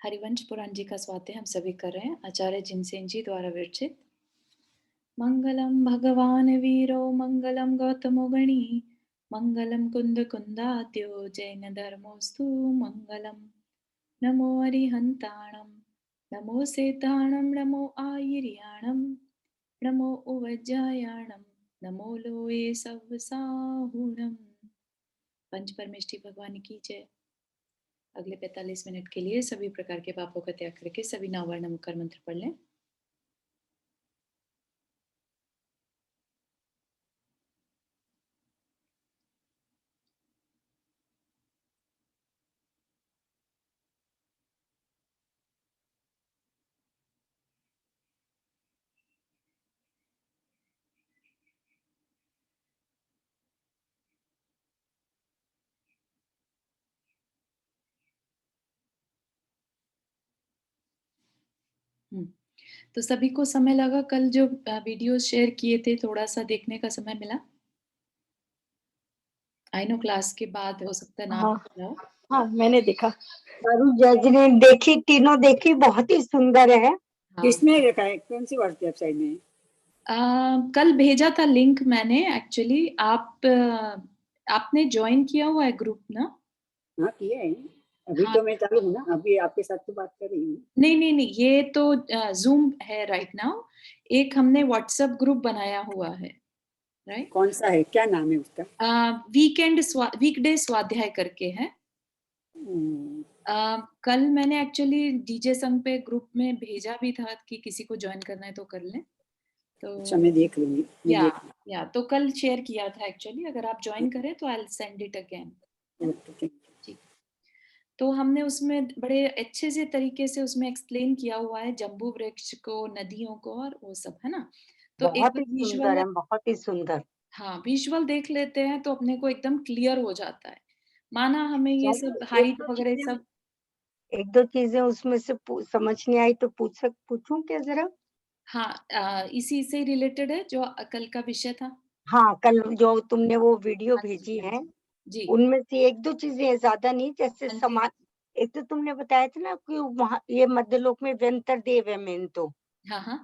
हरिवंश पुराण जी का स्वाध्याय हम सभी कर रहे हैं। आचार्य जिनसेन जी द्वारा विरचित। मंगलम भगवान वीरो मंगलम गौतमो गणी मंगलम कुंद कुंदाद्यो जैन धर्मोस्तु मंगलम। नमो अरिहंताणम नमो सेताणम नमो आयर्याणम नमो उवज्जायाणम नमो लोये सवसाहुणम। पंच परमेष्ठी भगवान की जय। अगले 45 मिनट के लिए सभी प्रकार के पापों का त्याग करके सभी नववर्ण मुखर मंत्र पढ़ लें। तो सभी को समय लगा? कल जो वीडियो शेयर किए थे थोड़ा सा देखने का समय मिला? आई नो क्लास के बाद हो सकता है ना हाँ मिला हो। हाँ मैंने देखा। जज ने देखी, तीनों देखी, बहुत ही सुंदर है। हाँ। किसने देखा है? कौन सी वाट्सएप वेबसाइट में? कल भेजा था लिंक मैंने एक्चुअली। आपने ज्वाइन किया हुआ है ग्रुप ना? हाँ किया है। अभी हाँ। तो मैं चालू हूँ ना, अभी आपके साथ तो बात कर रही हूँ। नहीं नहीं नहीं, ये तो जूम है राइट नाउ। एक हमने व्हाट्सएप ग्रुप बनाया हुआ है, राइट? कौन सा है, क्या नाम है उसका? वीकडे स्वाध्याय करके है। कल मैंने एक्चुअली डीजे संघ पे ग्रुप में भेजा भी था कि किसी को ज्वाइन करना है तो कर लें। तो अच्छा, मैं देख लूंगी। या तो कल शेयर किया था एक्चुअली। अगर आप ज्वाइन करें तो I will send it again. ठीक। तो हमने उसमें बड़े अच्छे से तरीके से उसमें एक्सप्लेन किया हुआ है जम्बू वृक्ष को, नदियों को और वो सब, है ना? तो एक बहुत ही सुंदर विजुअल, है, बहुत ही सुंदर। हाँ विजुअल देख लेते हैं तो अपने को एकदम क्लियर हो जाता है। माना हमें ये सब हाइट वगैरह सब, एक दो चीजें उसमें से समझ नहीं आई तो पूछूं क्या जरा? हाँ इसी से रिलेटेड है जो कल का विषय था। हाँ, कल जो तुमने वो वीडियो हाँ जी, भेजी हाँ है, जी। जी, उनमें से एक दो चीजें, ज्यादा नहीं, जैसे हाँ जी। समान। एक तो तुमने बताया था ना कि वहाँ ये मध्यलोक में व्यंतर देव है मेन, हाँ हाँ।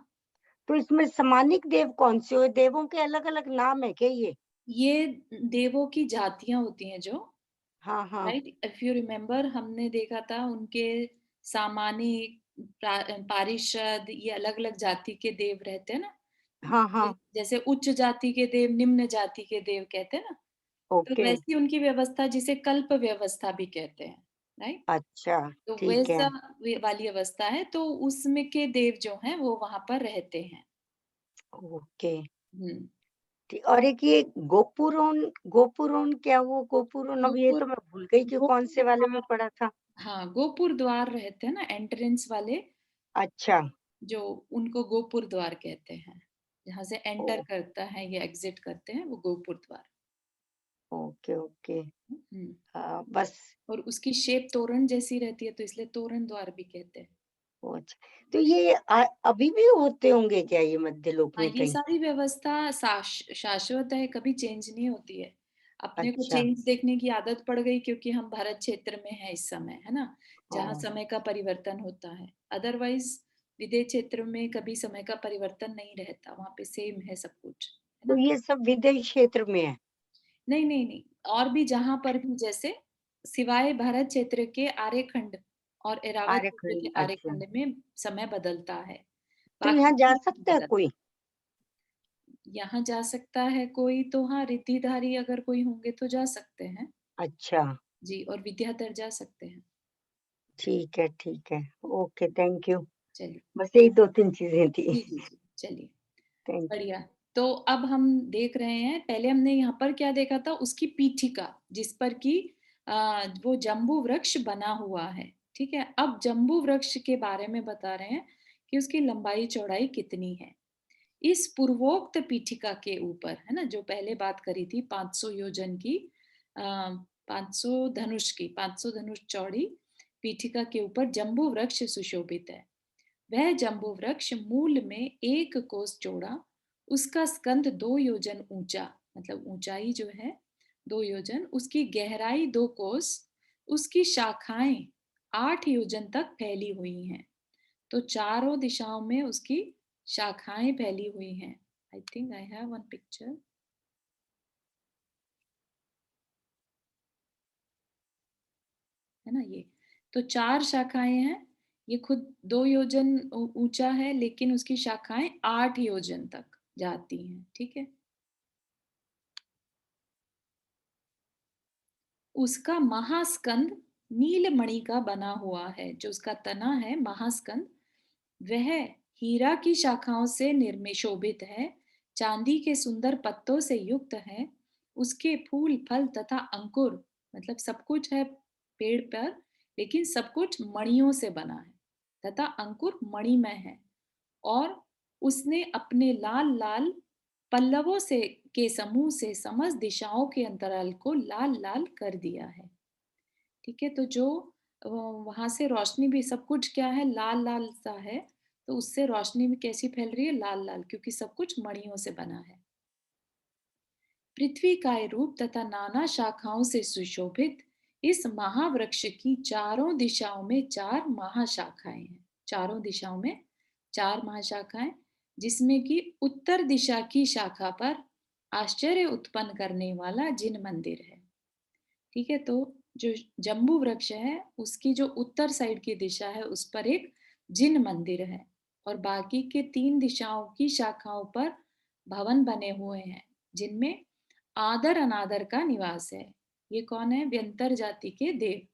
तो इसमें समानिक देव कौन से हो? देवों के अलग अलग नाम है क्या ये? ये देवों की जातियां होती हैं जो, हाँ हाँ राइट? इफ यू रिमेम्बर हमने देखा था उनके सामानिक, पारिषद, ये अलग अलग जाति के देव रहते हैं ना। हाँ हाँ। जैसे उच्च जाति के देव, निम्न जाति के देव कहते हैं ना। तो ओके। वैसी उनकी व्यवस्था जिसे कल्प व्यवस्था भी कहते हैं, राइट? अच्छा। तो ठीक है। वैसा वाली अवस्था है, तो उसमें के देव जो हैं वो वहां पर रहते हैं। ओके। हम्म। और एक ये गोपुरोन क्या, वो गोपुरोन, अब ये गोपुर, तो मैं भूल गई कि कौन गोपुर से वाले में द्वार, पढ़ा था। हाँ गोपुर द्वार रहते हैं ना, एंट्रेंस वाले, अच्छा। जो उनको गोपुर द्वार कहते हैं। जहां से ओ, एंटर करता है या एग्जिट करते हैं वो गोपुर द्वार। Okay okay. हम्म। बस। और उसकी शेप तोरण जैसी रहती है तो इसलिए तोरण द्वार भी कहते हैं। अच्छा, तो ये अभी भी होते होंगे क्या ये मध्यलोक हाँ, में ये कहीं? सारी व्यवस्था शाश्वत है, कभी चेंज नहीं होती है। अपने को अच्छा। चेंज देखने की आदत पड़ गई क्योंकि हम भारत क्षेत्र में है इस समय, है ना, जहाँ हाँ, समय का परिवर्तन होता है। अदरवाइज विदेश क्षेत्र में कभी समय का परिवर्तन नहीं रहता, वहां पे सेम है सब कुछ, है तो ना? ये सब विदेश क्षेत्र में है? नहीं नहीं नहीं, और भी जहां पर भी, जैसे सिवाय भारत क्षेत्र के आर्यखंड और एरावत क्षेत्र आर्यखंड, के अच्छा। आर्यखंड में समय बदलता है, तो बाकी यहाँ जा नहीं सकता है बदलता। कोई? यहाँ जा सकता है कोई तो, हाँ रिद्धिधारी अगर कोई होंगे तो जा सकते हैं। अच्छा। जी, और विद्याधर जा सकते हैं। ठीक है, ठीक है। Okay, thank you. चलिए। बस यही दो तीन चीजें थी। जी जी जी, चलिए। Thank you. बढ़िया। तो अब हम देख रहे हैं, पहले हमने यहाँ पर क्या देखा था, उसकी पीठिका जिस पर कि वो जम्बू वृक्ष बना हुआ है। ठीक है, अब जम्बू वृक्ष के बारे में बता रहे हैं कि उसकी लंबाई चौड़ाई कितनी है। इस पूर्वोक्त पीठिका के ऊपर, है ना, जो पहले बात करी थी 500 योजन की, 500 धनुष की, 500 धनुष चौड़ी पीठिका के ऊपर जम्बू वृक्ष सुशोभित है। वह जम्बू वृक्ष मूल में 1 कोस चौड़ा, उसका स्कंद 2 योजन ऊंचा, मतलब ऊंचाई जो है 2 योजन, उसकी गहराई 2 कोस, उसकी शाखाएं 8 योजन तक फैली हुई हैं। तो चारों दिशाओं में उसकी शाखाएं फैली हुई हैं। I think I have one picture, है ना ये। तो 4 शाखाएं हैं, ये खुद 2 योजन ऊंचा है, लेकिन उसकी शाखाएं 8 योजन तक जाती हैं, ठीक है। उसका महास्कंद नीलमणि का बना हुआ है, जो उसका तना है महास्कंद, वह हीरा की शाखाओं से निर्मिशोभित है, चांदी के सुंदर पत्तों से युक्त है। उसके फूल, फल तथा अंकुर, मतलब सब कुछ है पेड़ पर, लेकिन सब कुछ मणियों से बना है, तथा अंकुर मणिमय है। और उसने अपने लाल लाल पल्लवों से के समूह से समस्त दिशाओं के अंतराल को लाल लाल कर दिया है, ठीक है। तो जो वहां से रोशनी भी, सब कुछ क्या है, लाल लाल सा है, तो उससे रोशनी भी कैसी फैल रही है, लाल लाल, क्योंकि सब कुछ मणियों से बना है। पृथ्वी काय रूप तथा नाना शाखाओं से सुशोभित इस महावृक्ष की चारों दिशाओं में 4 महाशाखाएं हैं। चारों दिशाओं में 4 महाशाखाएं, जिसमें कि उत्तर दिशा की शाखा पर आश्चर्य उत्पन्न करने वाला जिन मंदिर है, ठीक है। तो जो जम्बू वृक्ष है, उसकी जो उत्तर साइड की दिशा है, उस पर एक जिन मंदिर है, और बाकी के 3 दिशाओं की शाखाओं पर भवन बने हुए हैं, जिनमें आदर अनादर का निवास है। ये कौन है, व्यंतर जाति के देव,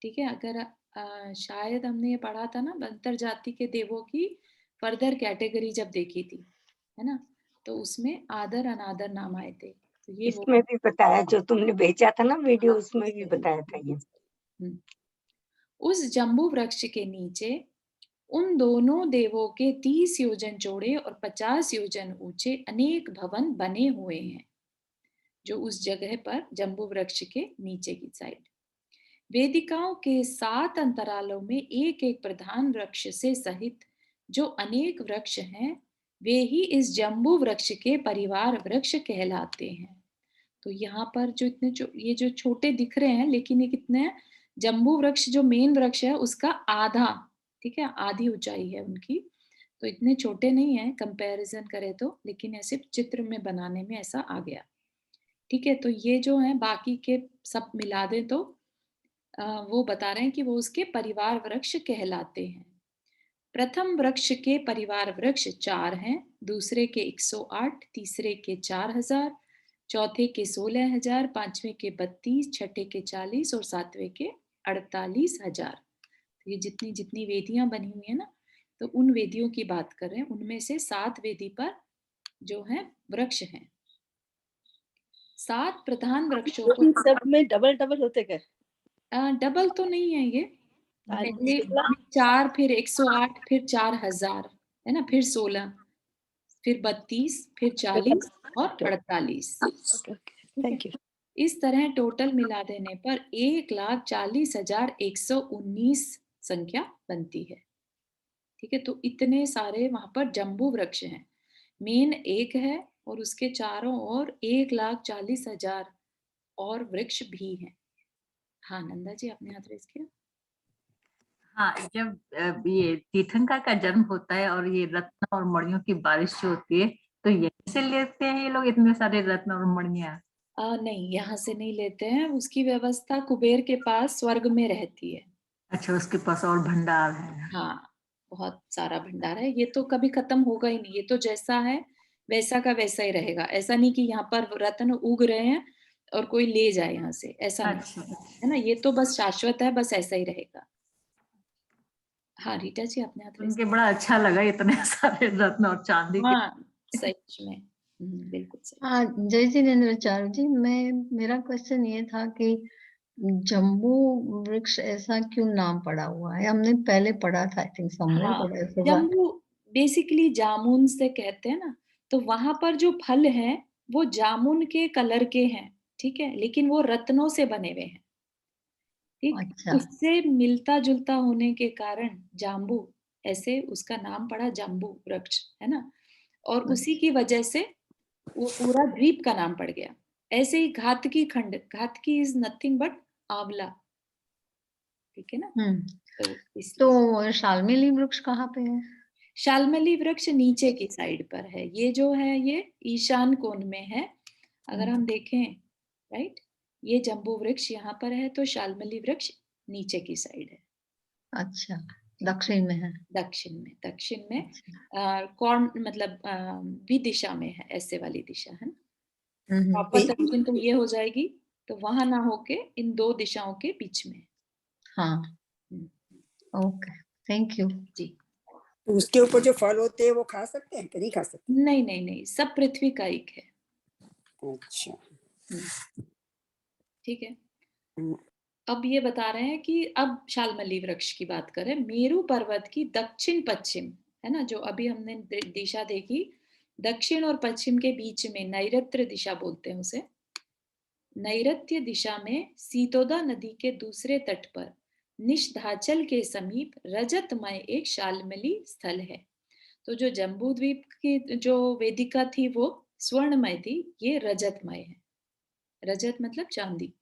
ठीक है। अगर शायद हमने ये पढ़ा था ना, व्यंतर जाति के देवों की फर्दर कैटेगरी जब देखी थी, है ना, तो उसमें आदर अनादर नाम आए थे। तो ये वो इसमें भी बताया, जो तुमने भेजा था ना वीडियो, उसमें भी बताया था ये। उस जम्बू वृक्ष के नीचे उन दोनों देवों के 30 योजन चौड़े और 50 योजन ऊंचे अनेक भवन बने हुए हैं, जो उस जगह पर जम्बू वृक्ष के नीचे की साइड। वेदिकाओं के 7 अंतरालों में एक एक प्रधान वृक्ष से सहित जो अनेक वृक्ष हैं, वे ही इस जम्बू वृक्ष के परिवार वृक्ष कहलाते हैं। तो यहाँ पर जो इतने ये जो छोटे दिख रहे हैं, लेकिन ये कितने हैं, जम्बू वृक्ष जो मेन वृक्ष है उसका आधा, ठीक है, आधी ऊंचाई है उनकी। तो इतने छोटे नहीं है कंपैरिजन करें तो, लेकिन ऐसे चित्र में बनाने में ऐसा आ गया, ठीक है। तो ये जो है बाकी के सब मिला दे तो वो बता रहे हैं कि वो उसके परिवार वृक्ष कहलाते हैं। प्रथम वृक्ष के परिवार वृक्ष 4 हैं, दूसरे के 108, तीसरे के 4000, चौथे के 16,000, पांचवें के 32, छठे के 40 और सातवें के 48,000। ये जितनी जितनी वेदियां बनी हुई है ना, तो उन वेदियों की बात कर रहे हैं। उनमें से 7 वेदी पर जो है वृक्ष हैं। 7 प्रधान वृक्षों को, सब में डबल डबल होते क्या? डबल तो नहीं है ये, पहले 4, फिर 108, फिर 4000, है ना, फिर 16, फिर 32, फिर 40 और 48। Thank you. इस तरह टोटल मिला देने पर 1,40,119 संख्या बनती है, ठीक है। तो इतने सारे वहां पर जम्बू वृक्ष हैं, मेन एक है और उसके चारों ओर 1,40,000 और वृक्ष भी हैं। हाँ नंदा जी, आपने हाथ रेज किया। हाँ, जब ये तीर्थंकर का जन्म होता है और ये रत्न और मणियों की बारिश जो होती है, तो यहीं से लेते हैं ये लोग इतने सारे रत्न और मणियां? नहीं, यहाँ से नहीं लेते हैं, उसकी व्यवस्था कुबेर के पास स्वर्ग में रहती है। अच्छा, उसके पास और भंडार है? हाँ, बहुत सारा भंडार है, ये तो कभी खत्म होगा ही नहीं, ये तो जैसा है वैसा का वैसा ही रहेगा। ऐसा नहीं कि यहाँ पर रत्न उग रहे हैं और कोई ले जाए यहाँ से, ऐसा नहीं, अच्छा, है ना, ये तो बस शाश्वत है, बस ऐसा ही रहेगा। हाँ रीटा जी, आपने हाथ रेज उनके बड़ा अच्छा लगा इतने सारे रत्न और चांदी के। हाँ सच में, बिल्कुल सही। हाँ, जय जिनेन्द्राचार्य जी, मेरा क्वेश्चन ये था कि जम्बू वृक्ष ऐसा क्यों नाम पड़ा हुआ है? हमने पहले पढ़ा था, आई थिंक सबने हाँ, पढ़ा है। जम्बू बेसिकली जामुन से कहते हैं ना, तो वहां पर जो फल हैं वो जामुन के कलर के हैं, ठीक है, लेकिन वो रत्नों से बने हुए हैं, ठीक। अच्छा, उससे मिलता जुलता होने के कारण जाम्बू, ऐसे उसका नाम पड़ा जम्बू वृक्ष, है ना। और उसी की वजह से वो पूरा द्वीप का नाम पड़ गया। ऐसे ही घातकी खंड, घातकी इज नथिंग बट आंवला, ठीक है ना। तो तो शाल्मली वृक्ष कहाँ पे है? शाल्मली वृक्ष नीचे की साइड पर है, ये जो है ये ईशान कोण में है। अगर हम देखें, राइट, ये जम्बू वृक्ष यहाँ पर है, तो शाल्मली वृक्ष नीचे की साइड है। अच्छा, दक्षिण में है। दक्षिण में कौन मतलब दिशा में है, ऐसे वाली दिशा है ना। प्रॉपर दक्षिण तो ये हो जाएगी, तो वहां ना होके इन दो दिशाओं के बीच में। हाँ, ओके, थैंक यू जी। तो उसके ऊपर जो फल होते हैं वो खा सकते हैं कि नहीं खा सकते? नहीं नहीं नहीं, सब पृथ्वी का एक है। अच्छा, ठीक है। अब ये बता रहे हैं कि अब शाल्मली वृक्ष की बात करें, मेरू पर्वत की दक्षिण पश्चिम, है ना, जो अभी हमने दिशा देखी, दक्षिण और पश्चिम के बीच में नैऋत्य दिशा बोलते हैं उसे। नैऋत्य दिशा में सीतोदा नदी के दूसरे तट पर निषधाचल के समीप रजतमय एक शाल्मली स्थल है। तो जो जम्बू द्वीप की जो वेदिका थी वो स्वर्णमय थी, ये रजतमय है। रजत मतलब चांदी।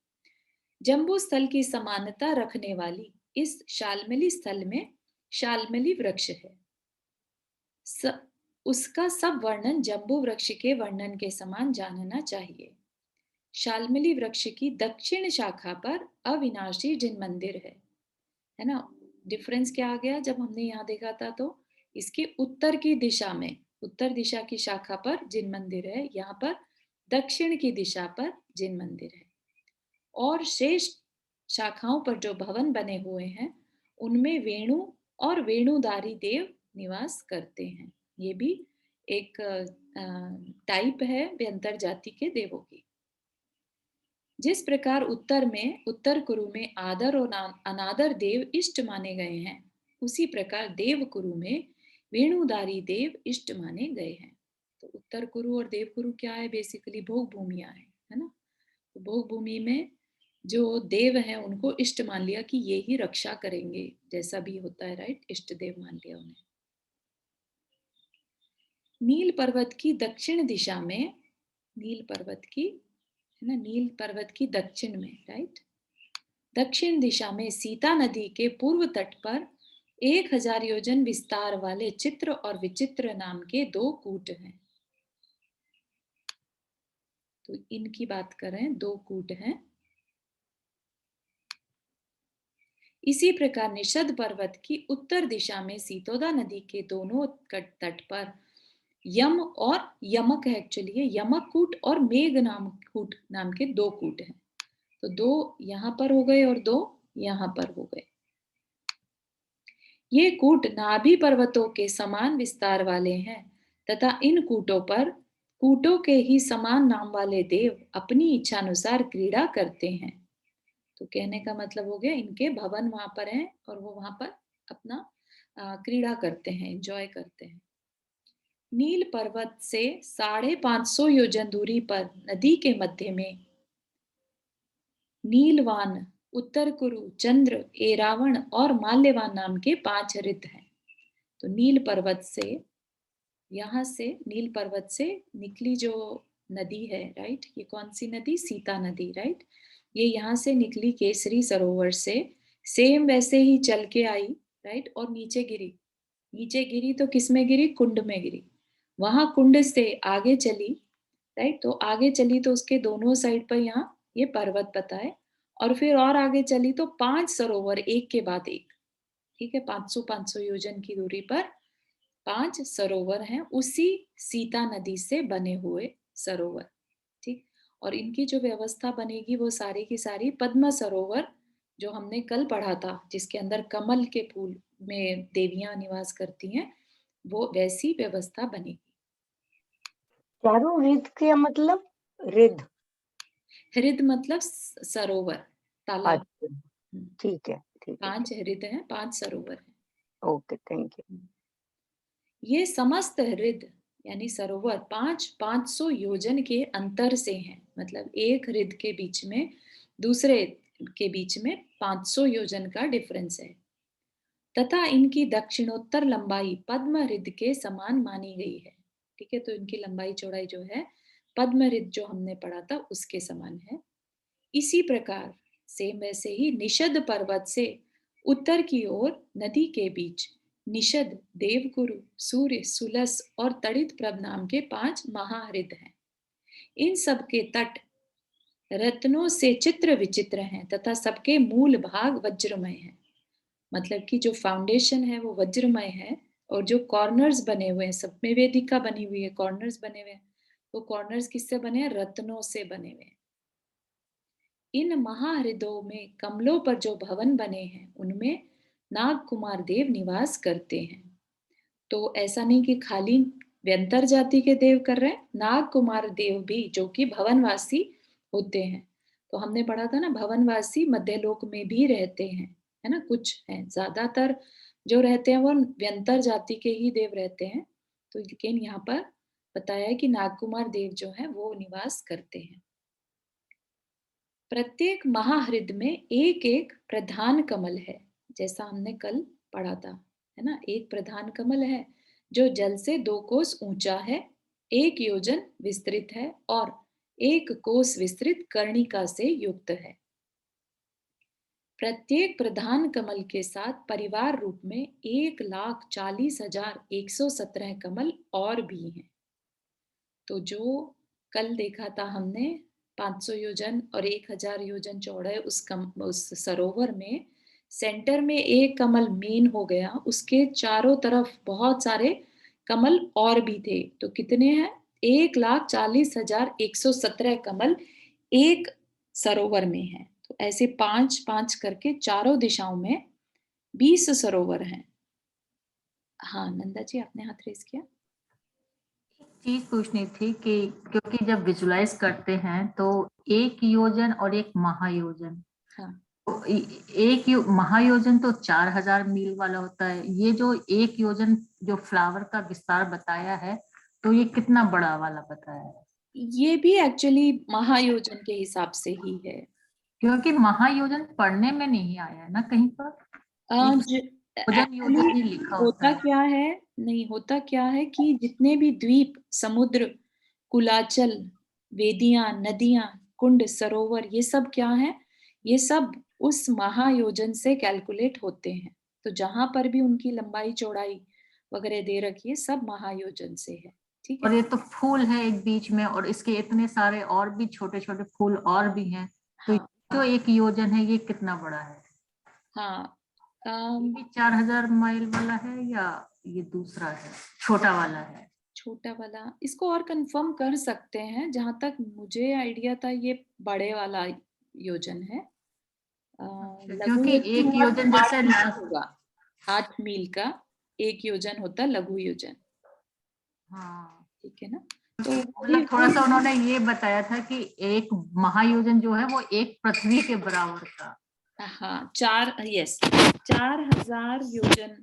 जम्बू स्थल की समानता रखने वाली इस शाल्मली स्थल में शाल्मली वृक्ष है। उसका सब वर्णन जम्बू वृक्ष के वर्णन के समान जानना चाहिए। शाल्मली वृक्ष की दक्षिण शाखा पर अविनाशी जिन मंदिर है ना। डिफरेंस क्या आ गया जब हमने यहाँ देखा था, तो इसके उत्तर की दिशा में, उत्तर दिशा की शाखा पर जिन मंदिर है, यहाँ पर दक्षिण की दिशा पर जिन मंदिर है। और शेष शाखाओं पर जो भवन बने हुए हैं उनमें वेणु और वेणुधारी देव निवास करते हैं। ये भी एक टाइप है व्यंतर जाति के देवों की। जिस प्रकार उत्तर में, उत्तर कुरु में आदर और अनादर देव इष्ट माने गए हैं, उसी प्रकार देव कुरु में वेणुधारी देव इष्ट माने गए हैं। तो उत्तर कुरु और देव कुरु क्या है? बेसिकली भोग भूमियां है ना। तो भोग भूमि में जो देव हैं उनको इष्ट मान लिया कि ये ही रक्षा करेंगे, जैसा भी होता है, राइट, इष्ट देव मान लिया उन्हें। नील पर्वत की दक्षिण दिशा में, नील पर्वत की, है ना, नील पर्वत की दक्षिण में, राइट, दक्षिण दिशा में सीता नदी के पूर्व तट पर 1000 योजन विस्तार वाले चित्र और विचित्र नाम के 2 कूट हैं। तो इनकी बात करें, 2 कूट हैं। इसी प्रकार निषद पर्वत की उत्तर दिशा में सीतोदा नदी के दोनों तट पर यम और यमक है, एक्चुअली ये यमक कूट और मेघ नाम के 2 कूट हैं। तो 2 यहां पर हो गए और 2 यहां पर हो गए। ये कूट नाभि पर्वतों के समान विस्तार वाले हैं तथा इन कूटों पर कूटों के ही समान नाम वाले देव अपनी इच्छा अनुसार क्रीड़ा करते हैं। तो कहने का मतलब हो गया, इनके भवन वहां पर हैं और वो वहां पर अपना क्रीड़ा करते हैं, एंजॉय करते हैं। नील पर्वत से 550 योजन दूरी पर नदी के मध्य में नीलवान, उत्तर कुरु, चंद्र, एरावण और माल्यवान नाम के 5 ऋत हैं। तो नील पर्वत से, यहाँ से नील पर्वत से निकली जो नदी है, राइट, ये कौन सी नदी? सीता नदी, राइट। ये यहाँ से निकली केसरी सरोवर से, सेम वैसे ही चल के आई, राइट, और नीचे गिरी। नीचे गिरी तो किस में गिरी? कुंड में गिरी। वहां कुंड से आगे चली, राइट, तो आगे चली तो उसके दोनों साइड पर यहाँ ये पर्वत पता है, और फिर और आगे चली तो 5 सरोवर एक के बाद एक, ठीक है, 500 योजन की दूरी पर 5 सरोवर हैं, उसी सीता नदी से बने हुए सरोवर, ठीक। और इनकी जो व्यवस्था बनेगी वो सारी की सारी पद्म सरोवर, जो हमने कल पढ़ा था, जिसके अंदर कमल के फूल में देवियां निवास करती हैं, वो वैसी व्यवस्था बनेगी। चारों रिद के मतलब रिद, हृद मतलब सरोवर, तालाब। अच्छा, ठीक है, ठीक है, 5 हृद हैं, 5 सरोवर हैं। Okay, thank you. ये समस्त हृद यानी सरोवर 500 योजन के अंतर से हैं। मतलब एक हृद के बीच में दूसरे के बीच में 500 योजन का डिफरेंस है, तथा इनकी दक्षिणोत्तर लंबाई पद्म हृद के समान मानी गई है। ठीक है, तो इनकी लंबाई चौड़ाई जो है पद्म हृद जो हमने पढ़ा था उसके समान है। इसी प्रकार सेम वैसे ही निषद पर्वत से उत्तर की ओर नदी के बीच निषद, देवगुरु, सूर्य, सुलस और तड़ित प्रभ नाम के 5 महाहृद हैं। इन सब के तट रत्नों से चित्र विचित्र हैं तथा सबके मूल भाग वज्रमय हैं। मतलब कि जो फाउंडेशन है वो वज्रमय है और जो कॉर्नर्स बने हुए हैं, सब में वेदिका बनी हुई है, कॉर्नर्स बने हुए हैं, वो कॉर्नर्स किससे बने हैं? रत्नों से बने हुए हैं। इन महाहृदों में कमलों पर जो भवन बने हैं उनमें नाग कुमार देव निवास करते हैं। तो ऐसा नहीं कि खाली व्यंतर जाति के देव कर रहे हैं, नाग कुमार देव भी जो कि भवनवासी होते हैं। तो हमने पढ़ा था ना, भवनवासी मध्यलोक में भी रहते हैं, है ना, कुछ हैं, ज्यादातर जो रहते हैं वो व्यंतर जाति के ही देव रहते हैं। तो लेकिन यहाँ पर बताया है कि नाग कुमार देव जो है वो निवास करते हैं। प्रत्येक महाहृद में एक एक प्रधान कमल है, जैसा हमने कल पढ़ा था, है ना। एक प्रधान कमल है जो जल से 2 कोस ऊंचा है, 1 योजन विस्तृत है और 1 कोस विस्तृत कर्णिका से युक्त है। प्रत्येक प्रधान कमल के साथ परिवार रूप में 1,40,117 कमल और भी हैं। तो जो कल देखा था हमने 500 योजन और 1000 योजन चौड़े उस सरोवर में सेंटर में एक कमल मेन हो गया, उसके चारों तरफ बहुत सारे कमल और भी थे। तो कितने हैं? 1,40,117 कमल एक सरोवर में है। तो ऐसे 5-5 करके चारों दिशाओं में 20 सरोवर हैं। हाँ नंदा जी, आपने हाथ रेस किया। चीज पूछनी थी कि क्योंकि जब विजुलाइज करते हैं तो 1 योजन और 1 महायोजन, हाँ, तो महायोजन तो 4000 मील वाला होता है। ये जो 1 योजन जो फ्लावर का विस्तार बताया है, तो ये कितना बड़ा वाला बताया है? ये भी एक्चुअली महायोजन के हिसाब से ही है, क्योंकि महायोजन पढ़ने में नहीं आया है ना कहीं पर। योजन योजन ही लिखा होता है। क्या है, नहीं होता क्या है कि जितने भी द्वीप, समुद्र, कुलाचल, वेदियां, नदियां, कुंड, सरोवर, ये सब क्या है? ये सब उस महायोजन से कैलकुलेट होते हैं। तो जहां पर भी उनकी लंबाई चौड़ाई वगैरह दे रखी है, सब महायोजन से है। ठीक और है। ये तो फूल है एक बीच में, और इसके इतने सारे और भी छोटे छोटे फूल और भी हैं। तो हाँ, जो 1 योजन है ये कितना बड़ा है? हाँ, ये भी 4000 माइल वाला है या ये दूसरा है, छोटा वाला है? छोटा वाला इसको और कंफर्म कर सकते हैं। जहां तक मुझे आइडिया था ये बड़े वाला योजन है। लघु क्योंकि योजन 1 योजन जैसे 8 मील होगा, 8 मील का 1 योजन होता लघु योजन। हाँ, ठीक है ना। तो तो मतलब थोड़ा सा उन्होंने ये बताया था कि 1 महायोजन जो है वो 1 पृथ्वी के बराबर का। हाँ, 4000 योजन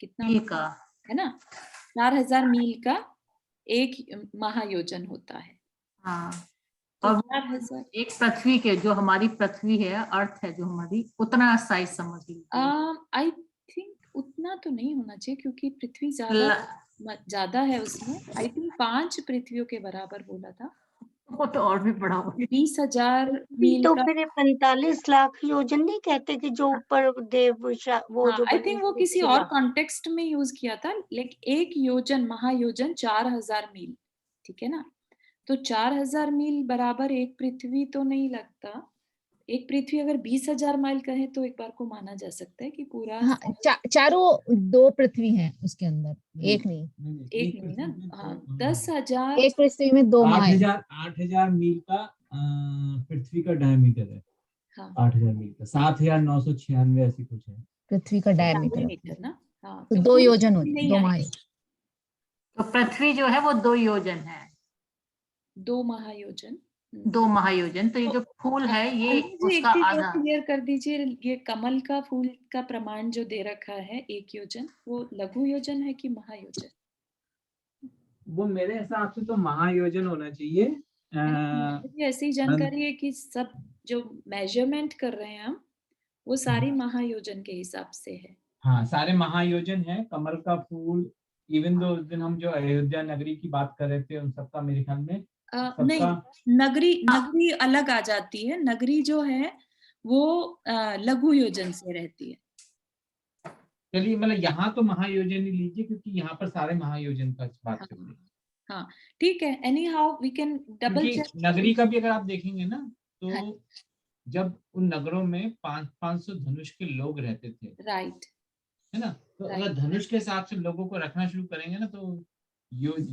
कितना मील का है ना, 4000 मील का 1 महायोजन होता है। हाँ, तो और 4000 एक पृथ्वी के, जो हमारी पृथ्वी है, अर्थ है जो हमारी, उतना साइज समझ लीजिए। आई थिंक उतना तो नहीं होना चाहिए क्योंकि पृथ्वी ज्यादा है उसमें। आई थिंक 5 पृथ्वियों के बराबर बोला था। वो तो और भी बड़ा हो गया। 20,000 मील तो का। फिर 45 लाख योजन नहीं कहते कि जो ऊपर देव वो हाँ, जो आई बने थिंक वो हैं किसी और शिला। कॉन्टेक्स्ट में यूज किया था। लेकिन 1 योजन, महायोजन 4000 मील, ठीक है ना। तो 4000 मील बराबर 1 पृथ्वी तो नहीं लगता। 1 पृथ्वी अगर 20,000 माइल कहे तो एक बार को माना जा सकता है कि पूरा हाँ, चारों 2 पृथ्वी हैं उसके अंदर, एक नहीं। एक नहीं ना। हाँ, 10,000 एक पृथ्वी में 2 माह है। 8,000 मील का पृथ्वी का डायमीटर है। हाँ, 8,000 मील का 7,996 ऐसी कुछ है पृथ्वी का डायमीटर। मीटर ना। हाँ, तो तो 2 योजन नहीं होते, 2 आएगा। माह। तो पृथ्वी जो है वो 2 योजन है, 2 महायोजन। 2 महायोजन। तो ये जो फूल है ये अनिल जी, एक उसका चीज और आधा। क्लियर कर दीजिए, ये कमल का फूल का प्रमाण जो दे रखा है 1 योजन, वो लघु योजन है कि महायोजन? वो मेरे हिसाब से तो महायोजन होना चाहिए। मुझे ऐसी जानकारी है कि सब जो मेजरमेंट कर रहे हैं हम, वो सारी महायोजन के हिसाब से है। हाँ, सारे महायोजन है। कमल का फूल, इवन दो उस दिन हम जो अयोध्या नगरी की बात कर रहे थे, उन सबका मेरे ख्याल में नहीं, नगरी अलग आ जाती है। नगरी जो है वो लघु योजन से रहती है। चलिए, मतलब यहाँ तो महायोजन ही लीजिए, क्योंकि यहाँ पर सारे महायोजन का बात करते हैं। हाँ ठीक है, anyhow we can double क्योंकि चेक। नगरी का भी अगर आप देखेंगे ना, हाँ। तो जब उन नगरों में 500 धनुष के लोग रहते थे, राइट, है ना, तो अगर Right. धनुष के हिसाब से लोगों को रखना शुरू करेंगे ना, तो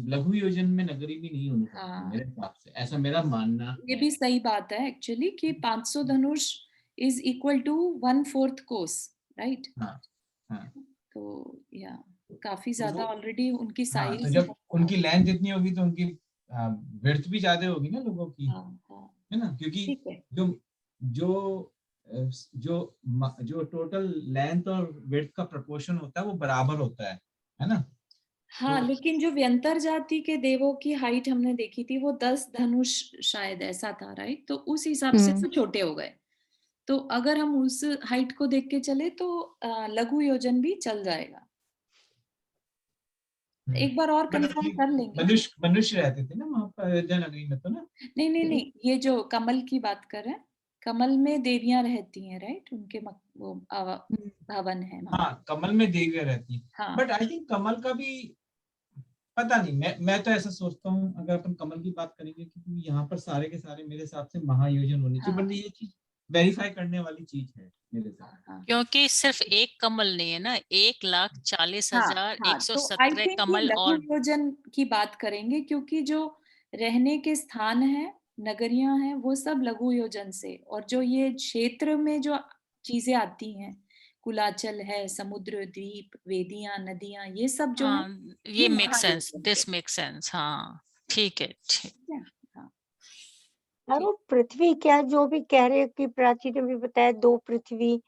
लघु योजन में नगरी भी नहीं होनी चाहिए। हाँ। मेरे हिसाब से ऐसा मेरा मानना ये है। भी सही बात है एक्चुअली कि 500 धनुष इज इक्वल टू 1/4 कोस, राइट। हाँ हाँ, तो या काफी तो ज्यादा वो, ऑलरेडी उनकी हाँ, तो साइज। जब उनकी लेंथ इतनी होगी तो उनकी विड्थ भी ज्यादा होगी ना लोगों की, हाँ, है ना, क्योंकि ठीक है। जो जो जो टोटल लेंथ और विड्थ का प्रोपोर्शन होता है वो बराबर होता है ना। हाँ, तो लेकिन जो व्यंतर जाति के देवों की हाइट हमने देखी थी वो 10 धनुष शायद ऐसा था, राइट। तो उस हिसाब से वो छोटे हो गए। तो अगर हम उस हाइट को देख के चले तो लघु योजन भी चल जाएगा। एक बार और कंफर्म कर लेंगे। मनुष्य रहते थे ना वहाँ पर अयोध्या नगरी में, तो ना। नहीं, ये जो कमल की बात कर रहे हैं, कमल में देवियां रहती हैं, राइट। उनके वो भवन है वहाँ। हाँ, कमल में देवियां रहती हैं। हाँ। बट आई थिंक कमल का भी पता नहीं, मैं तो ऐसा सोचता हूँ, अगर अपन कमल की बात करेंगे, क्योंकि यहाँ पर सारे के सारे मेरे हिसाब से महायोजन होने चाहिए। हाँ। बट ये चीज वेरीफाई करने वाली चीज है मेरे हिसाब से। हाँ, क्योंकि सिर्फ एक कमल नहीं है ना, 1,40,117 तो कमल लघु और योजन की बात करेंगे, क्योंकि जो रहने के स्थान है, नगरियां हैं, वो सब लघु योजन से, और जो ये क्षेत्र में जो चीजें आती हैं, कुलाचल है, समुद्र द्वीप, वेदियां, नदियां, ये सब जो है हाँ, ये मेक सेंस, महायोजन दिस से। Make sense. हाँ ठीक है, ठीक। ठीक है, हाँ। और वो पृथ्वी क्या जो भी कह रहे हैं कि प्राची ने भी बताया 2 पृथ्वी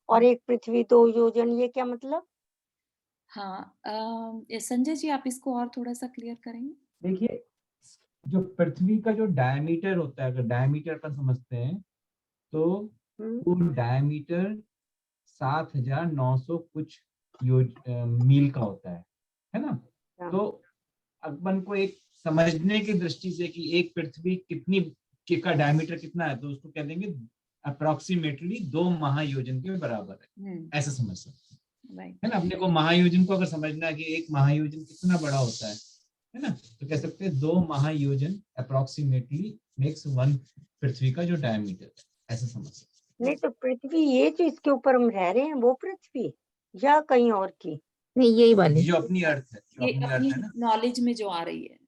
और 1 पृथ्वी 2 योजन, ये क्या मतलब? हाँ, संजय जी आप इसको और थोड़ा सा क्लियर करेंगे। देखिए, जो पृथ्वी का जो डायमीटर होता है, अगर डायमीटर अपन समझते हैं, तो वो डायमीटर 7,900 कुछ मील का होता है ना। तो अपन को एक समझने की दृष्टि से कि एक पृथ्वी कितनी का डायमीटर कितना है, तो उसको कह देंगे अप्रोक्सीमेटली 2 महायोजन के बराबर है, ऐसा समझ सकते हैं, है ना। अपने को महायोजन को अगर समझना है कि एक महायोजन कितना बड़ा होता है ना, तो कह सकते हैं 2 महायोजन अप्रोक्सीमेटली मेक्स 1 पृथ्वी का जो डायमीटर है, ऐसा समझ सकते हैं। नहीं तो पृथ्वी ये जो इसके ऊपर हम रह रहे हैं वो पृथ्वी या कहीं और की? नहीं, यही वाली जो अपनी अर्थ है, जो ये अपनी अपनी अर्थ है ना, नॉलेज में जो आ रही है,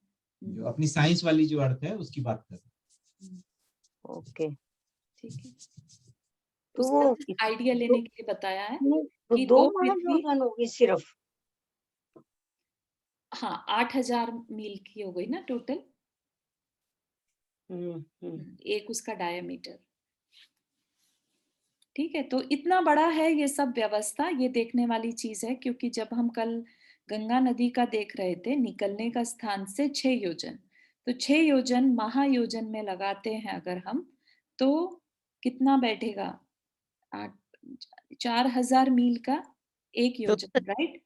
जो अपनी साइंस वाली जो अर्थ है उसकी बात कर रहे हैं। ओके, ठीक है। तो उसका आइडिया लेने के लिए बताया है तो कि 2 दो पृथ्वी, महायोजन होगी सिर्फ। हाँ 8,000 मील की हो गई ना टोटल। एक उसका डायमीटर। ठीक है, तो इतना बड़ा है ये सब व्यवस्था, ये देखने वाली चीज है, क्योंकि जब हम कल गंगा नदी का देख रहे थे, निकलने का स्थान से 6 योजन, तो 6 योजन महायोजन में लगाते हैं अगर हम, तो कितना बैठेगा? 4,000 मील का एक योजन, राइट।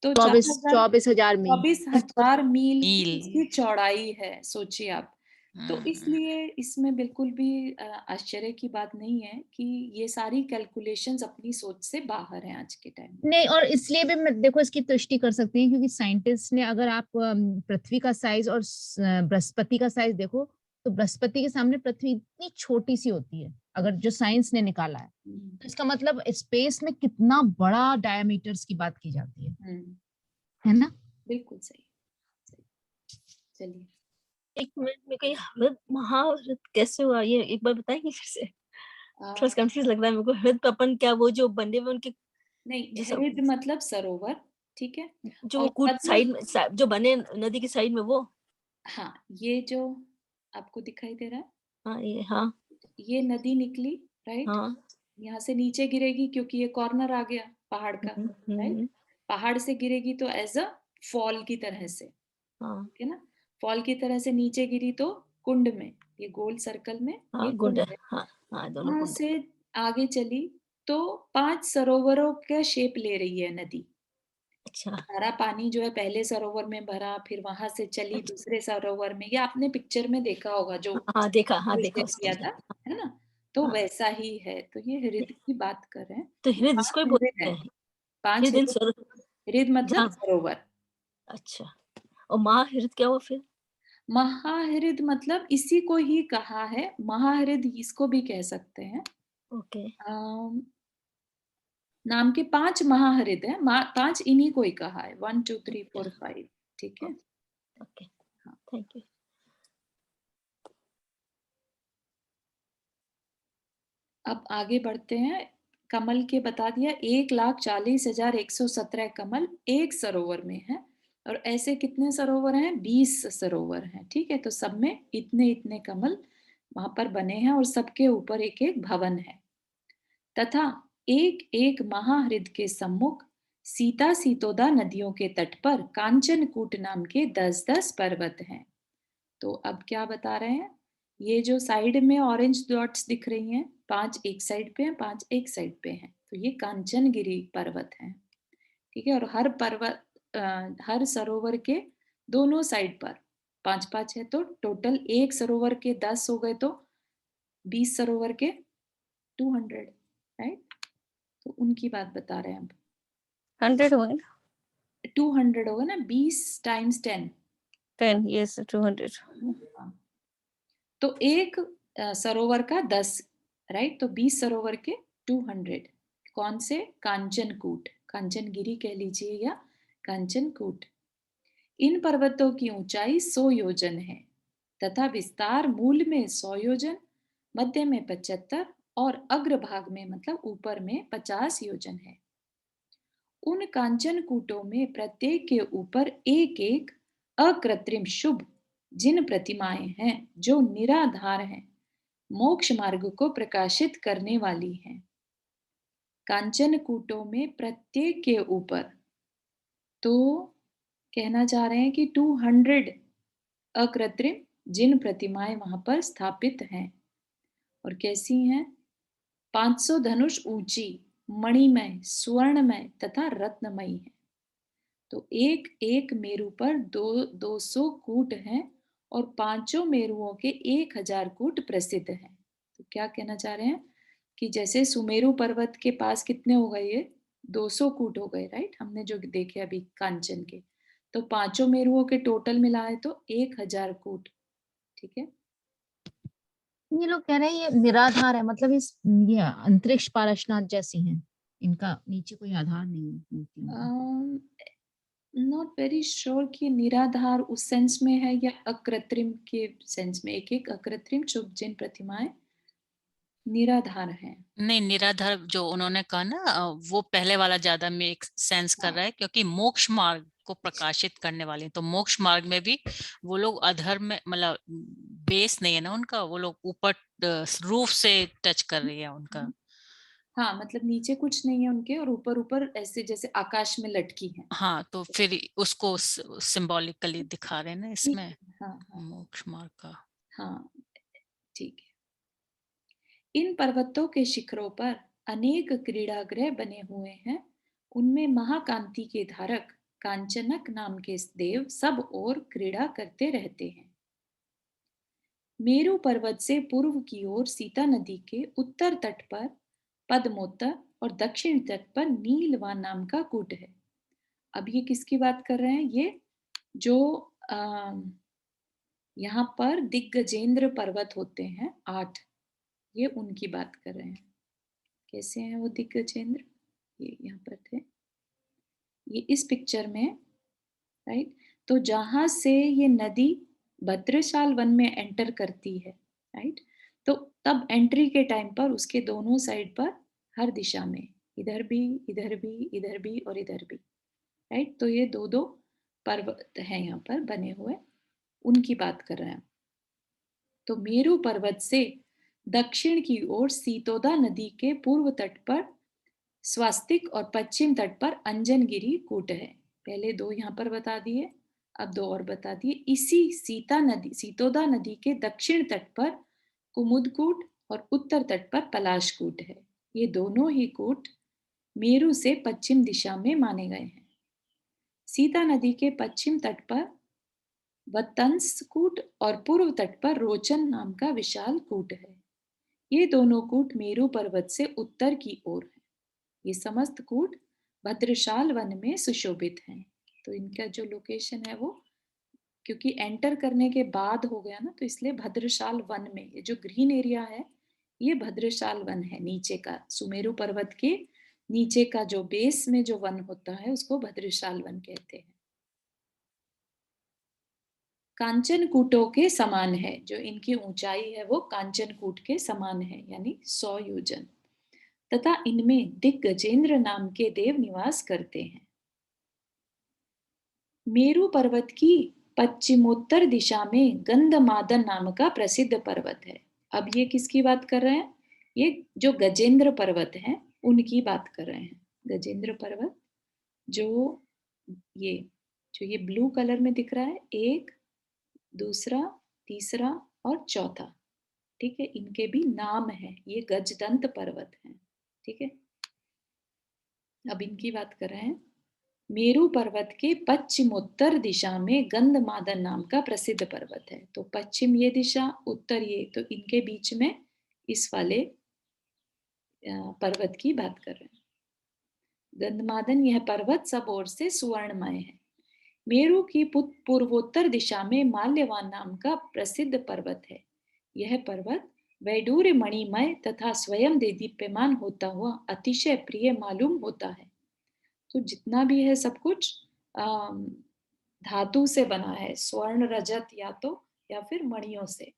तो 24,000 मील 24,000 मील की मील। इसकी चौड़ाई है, सोचिए आप। तो इसलिए इसमें बिल्कुल भी आश्चर्य की बात नहीं है कि ये सारी कैलकुलेशंस अपनी सोच से बाहर हैं आज के टाइम में। नहीं, और इसलिए भी मैं देखो इसकी तुष्टि कर सकती हैं, क्योंकि साइंटिस्ट ने, अगर आप पृथ्वी का साइज और बृहस्पति का साइज देखो, तो बृहस्पति के सामने पृथ्वी इतनी छोटी सी होती है, अगर जो साइंस ने निकाला है, तो इसका मतलब स्पेस में कितना बड़ा डायमीटर्स की बात की जाती है ना। बिल्कुल सही। चलिए, एक मिनट में कहीं हृद महावृत कैसे हुआ, ये एक बार बताएंगे फिर से? थोड़ा कंफ्यूज लग रहा है मेरे को। हृद पपन क्या वो जो बंदे हुए उनके? नहीं, हृद मतलब सरोवर, ठीक है, जो कूद साइड में जो बने नदी की साइड में, वो? हाँ, ये जो आपको दिखाई दे रहा है, हाँ ये, हाँ ये नदी निकली, राइट। हाँ, यहाँ से नीचे गिरेगी क्योंकि ये कॉर्नर आ गया पहाड़ का, राइट। पहाड़ से गिरेगी तो एज अ फॉल की तरह से, है ना, फॉल की तरह से नीचे गिरी तो कुंड में, ये गोल सर्कल में ये कुंड है। वहां से आगे चली तो 5 सरोवरों का शेप ले रही है नदी। अच्छा, सारा पानी जो है पहले सरोवर में भरा, फिर वहां से चली दूसरे सरोवर में, ये आपने पिक्चर में देखा होगा जो हाँ देखा किया था, है ना। तो हाँ। वैसा ही है। तो ये हृद की बात कर रहे हैं। तो हृद इसको ही बोलते महाहृद है। हैं। 5 हृद इन सरो हृद मतलब जहाँ सरोवर। अच्छा, और महाहृद क्या हुआ फिर? महाहृद मतलब इसी को ही कहा है। महाहृद इसको भी कह सकते हैं। ओके, अम, नाम के 5 महाहृद है। 5 इन्हीं को ही कहा है। 1 2 3 4 5। ठीक है। ओके, हाँ। Thank you. अब आगे बढ़ते हैं। कमल के बता दिया 1,40,117 कमल एक सरोवर में है। और ऐसे कितने सरोवर हैं? 20 सरोवर हैं। ठीक है। तो सब में इतने इतने कमल वहां पर बने हैं और सबके ऊपर एक एक भवन है। तथा एक एक महाहृद के सम्मुख सीता सीतोदा नदियों के तट पर कांचनकूट नाम के 10-10 पर्वत हैं। तो अब क्या बता रहे हैं? ये जो साइड में ऑरेंज डॉट्स दिख रही हैं, 5 एक साइड पे हैं, 5 एक साइड पे हैं। तो ये कांचनगिरी पर्वत हैं। ठीक है। और हर पर्वत हर सरोवर के दोनों साइड पर 5-5 है। तो टोटल एक सरोवर के 10 हो गए, तो 20 सरोवर के 200, राइट। तो उनकी बात बता रहे हैं अब। 100 हुए ना? 200 होगा ना, 20 टाइम्स 10। 10, यस 200। हाँ। तो एक सरोवर का 10, राइट। तो 20 सरोवर के 200। कौन से? कांचनकूट, कांचनगिरी कह लीजिए या कांचनकूट। इन पर्वतों की ऊंचाई 100 योजन है तथा विस्तार मूल में 100 योजन, मध्य में 75 और अग्रभाग में मतलब ऊपर में 50 योजन है। उन कांचनकूटों में प्रत्येक के ऊपर एक एक अकृत्रिम शुभ जिन प्रतिमाएं हैं जो निराधार हैं, मोक्ष मार्ग को प्रकाशित करने वाली हैं। कांचनकूटों में प्रत्येक के ऊपर, तो कहना चाह रहे हैं कि 200 अकृत्रिम जिन प्रतिमाएं वहां पर स्थापित हैं। और कैसी हैं? 500 धनुष ऊंची, मणिमय, स्वर्णमय तथा रत्नमयी है। तो एक एक मेरु पर 200 कूट हैं और पांचों मेरुओं के 1000 कूट प्रसिद्ध हैं। तो क्या कहना चाह रहे हैं कि जैसे सुमेरु पर्वत के पास कितने हो गए? ये 200 कूट हो गए, राइट। हमने जो देखे अभी कांचन के, तो पांचों मेरुओं के टोटल मिलाए तो 1000 कूट। ठीक है। ये लोग कह रहे हैं ये निराधार है, मतलब इस ये अंतरिक्ष पारसनाथ जैसी हैं, इनका नीचे कोई आधार नहीं है मूर्तियों का। नॉट वेरी श्योर कि निराधार उस सेंस में है या अकृत्रिम के सेंस में। एक एक अकृत्रिम शुभ जिन प्रतिमाएं निराधार हैं। नहीं, निराधार जो उन्होंने कहा ना, वो पहले वाला ज्यादा मेक सेंस कर रहा है, क्योंकि मोक्ष मार्ग को प्रकाशित करने वाले हैं। तो मोक्ष मार्ग में भी वो लोग अधर्म में, मतलब बेस नहीं है ना उनका, वो लोग ऊपर रूफ से टच कर रही है उनका। हाँ, मतलब नीचे कुछ नहीं है उनके और ऊपर ऊपर ऐसे जैसे आकाश में लटकी हैं। हाँ, तो फिर उसको सिंबॉलिकली दिखा रहे हैं ना इसमें, हाँ हाँ मोक्ष मार्ग का। हाँ, ठीक है। इन पर्वतों के शिखरों पर अनेक क्रीड़ागृह बने हुए हैं। उनमें महाकांति के धारक कांचनक नाम के देव सब ओर क्रीड़ा करते रहते हैं। मेरु पर्वत से पूर्व की ओर सीता नदी के उत्तर तट पर पद्मोत्तर और दक्षिण तट पर नीलवान नाम का कूट है। अब ये किसकी बात कर रहे हैं? ये जो यहाँ पर दिग्गजेंद्र पर्वत होते हैं 8, ये उनकी बात कर रहे हैं। कैसे हैं वो दिग्गजेंद्र? ये यहाँ पर थे, ये इस पिक्चर में, राइट। तो जहां से ये नदी भद्रशाल वन में एंटर करती है, राइट। तो तब एंट्री के टाइम पर उसके दोनों साइड पर हर दिशा में, इधर भी इधर भी इधर भी और इधर भी, राइट। तो ये दो दो पर्वत हैं यहाँ पर बने हुए, उनकी बात कर रहे हैं। तो मेरु पर्वत से दक्षिण की ओर सीतोदा नदी के पूर्व तट पर स्वास्तिक और पश्चिम तट पर अंजनगिरी कूट है। पहले 2 यहाँ पर बता दिए, अब 2 और बता दिए। इसी सीतोदा नदी के दक्षिण तट पर कुमुदकूट और उत्तर तट पर पलाशकूट है। ये दोनों ही कूट मेरु से पश्चिम दिशा में माने गए हैं। सीता नदी के पश्चिम तट पर वत्तंस कूट और पूर्व तट पर रोचन नाम का विशाल कूट है। ये दोनों कूट मेरू पर्वत से उत्तर की ओर है। ये समस्त कूट भद्रशाल वन में सुशोभित हैं। तो इनका जो लोकेशन है वो, क्योंकि एंटर करने के बाद हो गया ना, तो इसलिए भद्रशाल वन में, ये जो ग्रीन एरिया है ये भद्रशाल वन है। नीचे का सुमेरु पर्वत के नीचे का जो बेस में जो वन होता है उसको भद्रशाल वन कहते हैं। कांचन कूटों के समान है, जो इनकी ऊंचाई है वो कांचन कूट के समान है, यानी 100 योजन, तथा इनमें दिग्गजेंद्र नाम के देव निवास करते हैं। मेरू पर्वत की पश्चिमोत्तर दिशा में गंधमादन नाम का प्रसिद्ध पर्वत है। अब ये किसकी बात कर रहे हैं? ये जो गजेंद्र पर्वत हैं उनकी बात कर रहे हैं। गजेंद्र पर्वत जो ये ब्लू कलर में दिख रहा है, एक, दूसरा, तीसरा और चौथा, ठीक है, इनके भी नाम है। ये गजदंत पर्वत हैं, ठीक है। अब इनकी बात कर रहे हैं। मेरू पर्वत के पश्चिमोत्तर दिशा में गंधमादन नाम का प्रसिद्ध पर्वत है। तो पश्चिम ये दिशा, उत्तर ये, तो इनके बीच में इस वाले पर्वत की बात कर रहे हैं। गंधमादन यह पर्वत सब ओर से सुवर्णमय है। मेरू की पूर्वोत्तर दिशा में माल्यवान नाम का प्रसिद्ध पर्वत है। यह पर्वत वैडूर्य मणिमय तथा स्वयं दीप्यमान होता हुआ अतिशय प्रिय मालूम होता है। तो जितना भी है सब कुछ धातु से बना है, स्वर्ण, रजत या फिर मणियों से।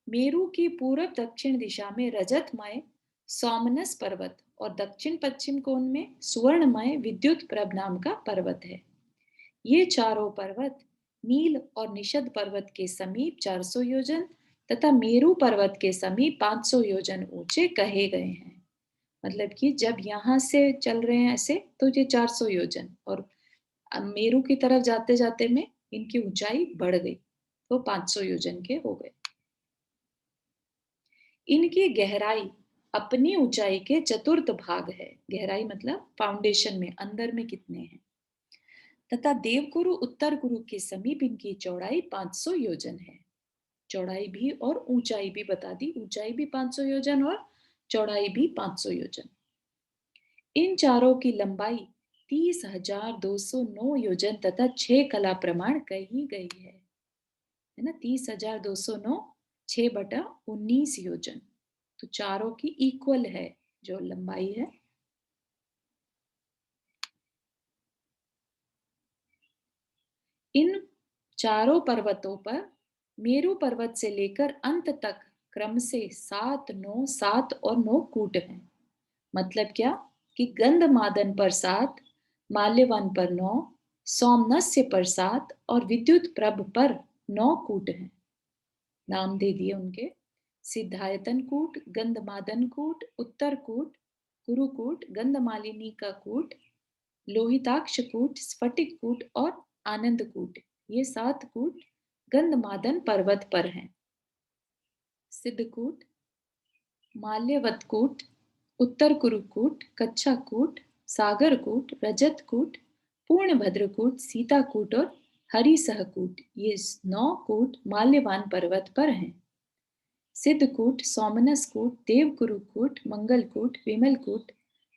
मेरू की पूर्व दक्षिण दिशा में रजतमय सोमनस पर्वत और दक्षिण पश्चिम कोण में सुवर्णमय विद्युत प्रभ नाम का पर्वत है। ये चारों पर्वत नील और निषद पर्वत के समीप 400 योजन तथा मेरू पर्वत के समीप 500 योजन ऊंचे कहे गए हैं। मतलब कि जब यहाँ से चल रहे हैं ऐसे तो ये 400 योजन, और मेरू की तरफ जाते जाते में इनकी ऊंचाई बढ़ गई तो 500 योजन के हो गए। इनकी गहराई अपनी ऊंचाई के चतुर्थ भाग है। गहराई मतलब फाउंडेशन में, अंदर में कितने हैं। तथा देवकुरु उत्तर कुरु के समीप इनकी चौड़ाई 500 योजन है। चौड़ाई भी और ऊंचाई भी बता दी, ऊंचाई भी 500 योजन और चौड़ाई भी 500 योजन। इन चारों की लंबाई 30,209 योजन तथा 6 कला प्रमाण कही गई है ना। 30,209 6/19 योजन, तो चारों की इक्वल है जो लंबाई है। इन चारों पर्वतों पर मेरू पर्वत से लेकर अंत तक क्रम से 7, 9, 7 और 9 कूट हैं। मतलब क्या कि गंधमादन पर 7, माल्यवान पर 9, सोमनस्य पर 7 और विद्युत प्रभ पर 9 कूट हैं। नाम दे दिए उनके: सिद्धायतन कूट, गंधमादन कूट, उत्तर कूट, कुरुकूट, गंधमालिनी का कूट, लोहिताक्ष कूट, स्फटिक कूट और आनंद कूट। ये 7 कूट गंधमादन पर्वत पर हैं। सिद्धकूट, माल्यवतकूट, उत्तर कुरुकूट, कच्छाकूट, सागरकूट, रजतकूट, पूर्णभद्रकूट, सीताकूट और हरिसहकूट, ये 9 कूट माल्यवान पर्वत पर हैं। सिद्धकूट, सोमनसकूट, देवकुरुकूट, मंगलकूट, विमलकूट,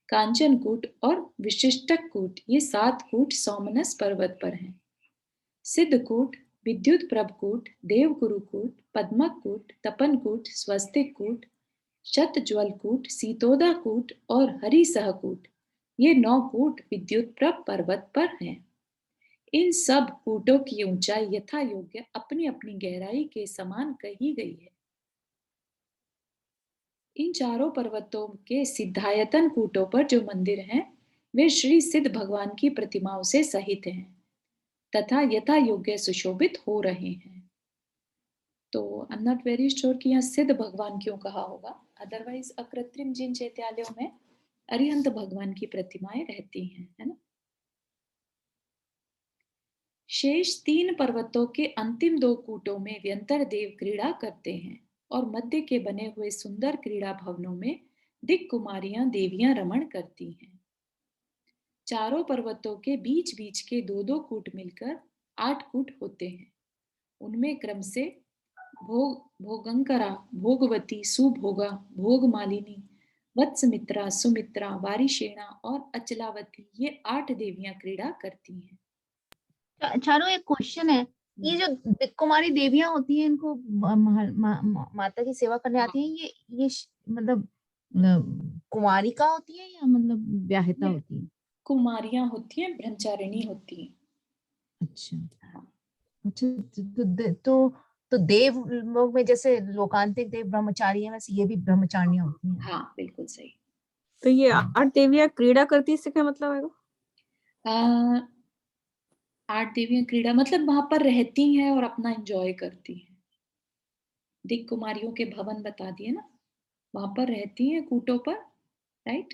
कांचनकूट और विशिष्टकूट, ये 7 कूट सोमनस पर्वत पर हैं। सिद्धकूट, विद्युत प्रभकूट, देवकुरुकूट, पद्मकूट, तपनकूट, स्वस्तिकूट, शतज्वलकूट, सीतोदाकूट और हरिसहकूट, ये 9 कूट विद्युत प्रभ पर्वत पर हैं। इन सब कूटों की ऊंचाई यथा योग्य अपनी अपनी गहराई के समान कही गई है। इन चारों पर्वतों के सिद्धायतन कूटों पर जो मंदिर हैं वे श्री सिद्ध भगवान की प्रतिमाओं से सहित हैं तथा यथा योग्य सुशोभित हो रहे हैं। तो I am not very sure कि यहाँ सिद्ध भगवान क्यों कहा होगा, अदरवाइज अकृत्रिम जिन चैत्यालयों में अरिहंत भगवान की प्रतिमाएं रहती हैं, है ना। शेष 3 पर्वतों के अंतिम 2 कूटों में व्यंतर देव क्रीड़ा करते हैं और मध्य के बने हुए सुंदर क्रीड़ा भवनों में दिक् कुमारियां देवियां रमण करती हैं। चारों पर्वतों के बीच बीच के 2-2 कूट मिलकर 8 कूट होते हैं। उनमें क्रम से भोगंकरा, भोगवती, सुभोगा, भोगमालिनी, वत्समित्रा, सुमित्रा, वारिशेणा और अचलावती, ये 8 देवियां क्रीड़ा करती हैं। चारों एक क्वेश्चन है, ये जो कुमारी देवियां होती हैं इनको माता की सेवा करने आती हैं, ये मतलब कुमारिका होती है या मतलब व्याहिता होती है? कुमारियां होती हैं, ब्रह्मचारिणी होती हैं। अच्छा अच्छा, तो देव लोग में जैसे लोकांतिक देव ब्रह्मचारी है, वैसे ये भी ब्रह्मचारिणियां होती हैं। हाँ बिल्कुल सही। तो ये 8 देवियां क्रीड़ा करती है, इससे क्या मतलब है? 8 देवियां क्रीड़ा मतलब वहां पर रहती हैं और अपना एंजॉय करती हैं। दिक कुमारियों के भवन बता दिए ना, वहां पर रहती हैं कूटों पर, राइट।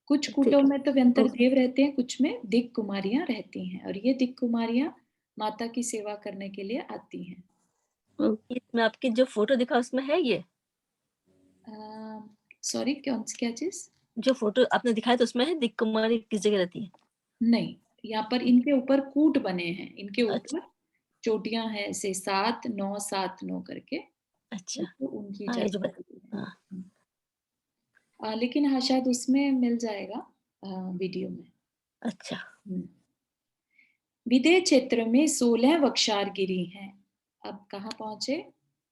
कुछ कूटों में तो व्यंतर देव रहते हैं, कुछ में दिक कुमारियां रहती हैं, और ये दिक कुमारियां माता की सेवा करने के लिए आती हैं। इसमें आपकी जो फोटो दिखा उसमें है ये? सॉरी, क्या चीज? जो फोटो आपने दिखाया तो उसमें है दिक कुमारी किस जगह रहती है? नहीं, यहाँ पर इनके ऊपर कूट बने हैं, इनके ऊपर चोटियां हैं ऐसे 7 9 7 9 करके। अच्छा, तो उनकी हाँ, ये जो जगह है। लेकिन हाँ शायद उसमें मिल जाएगा वीडियो में। अच्छा। विदेह क्षेत्र में 16 वक्षारगिरी हैं। अब कहाँ पहुंचे?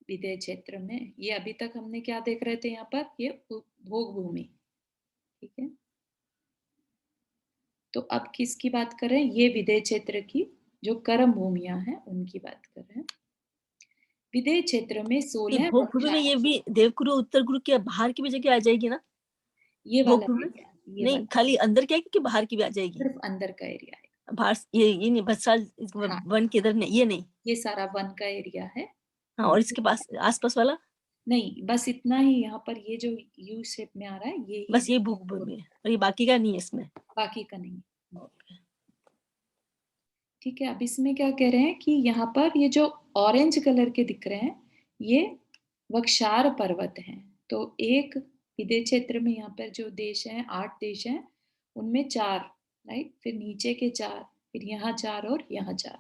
विदेह क्षेत्र में। ये अभी तक हमने क्या देख रहे थे यहाँ पर, ये भोग भूमि, ठीक है। तो अब किसकी बात कर रहे हैं? ये विदेह क्षेत्र की जो कर्म भूमियां हैं उनकी बात कर रहे हैं। विदेह क्षेत्र में 16 भोग भूमि में ये भी देवगुरु उत्तर गुरु के बाहर की भी जगह आ जाएगी ना? ये वाला एरिया, ये नहीं, वाला खाली अंदर क्या है कि बाहर की भी आ जाएगी? सिर्फ अंदर का एरिया है। बाहर ये नहीं, भत्साल वन के इधर नहीं, ये नहीं, ये सारा वन का एरिया है। हाँ, और इसके पास आसपास वाला नहीं, बस इतना ही। यहाँ पर ये जो यू शेप में आ रहा है ये बस ये भोग भूमि है, और ये बाकी का नहीं है इसमें? बाकी का नहीं। ठीक है। अब इसमें क्या कह रहे हैं कि यहाँ पर ये जो ऑरेंज कलर के दिख रहे हैं ये वक्षार पर्वत हैं। तो एक विदेह क्षेत्र में यहाँ पर जो देश हैं 8 देश हैं, उनमें 4, राइट, फिर नीचे के 4, फिर यहाँ 4 और यहाँ 4,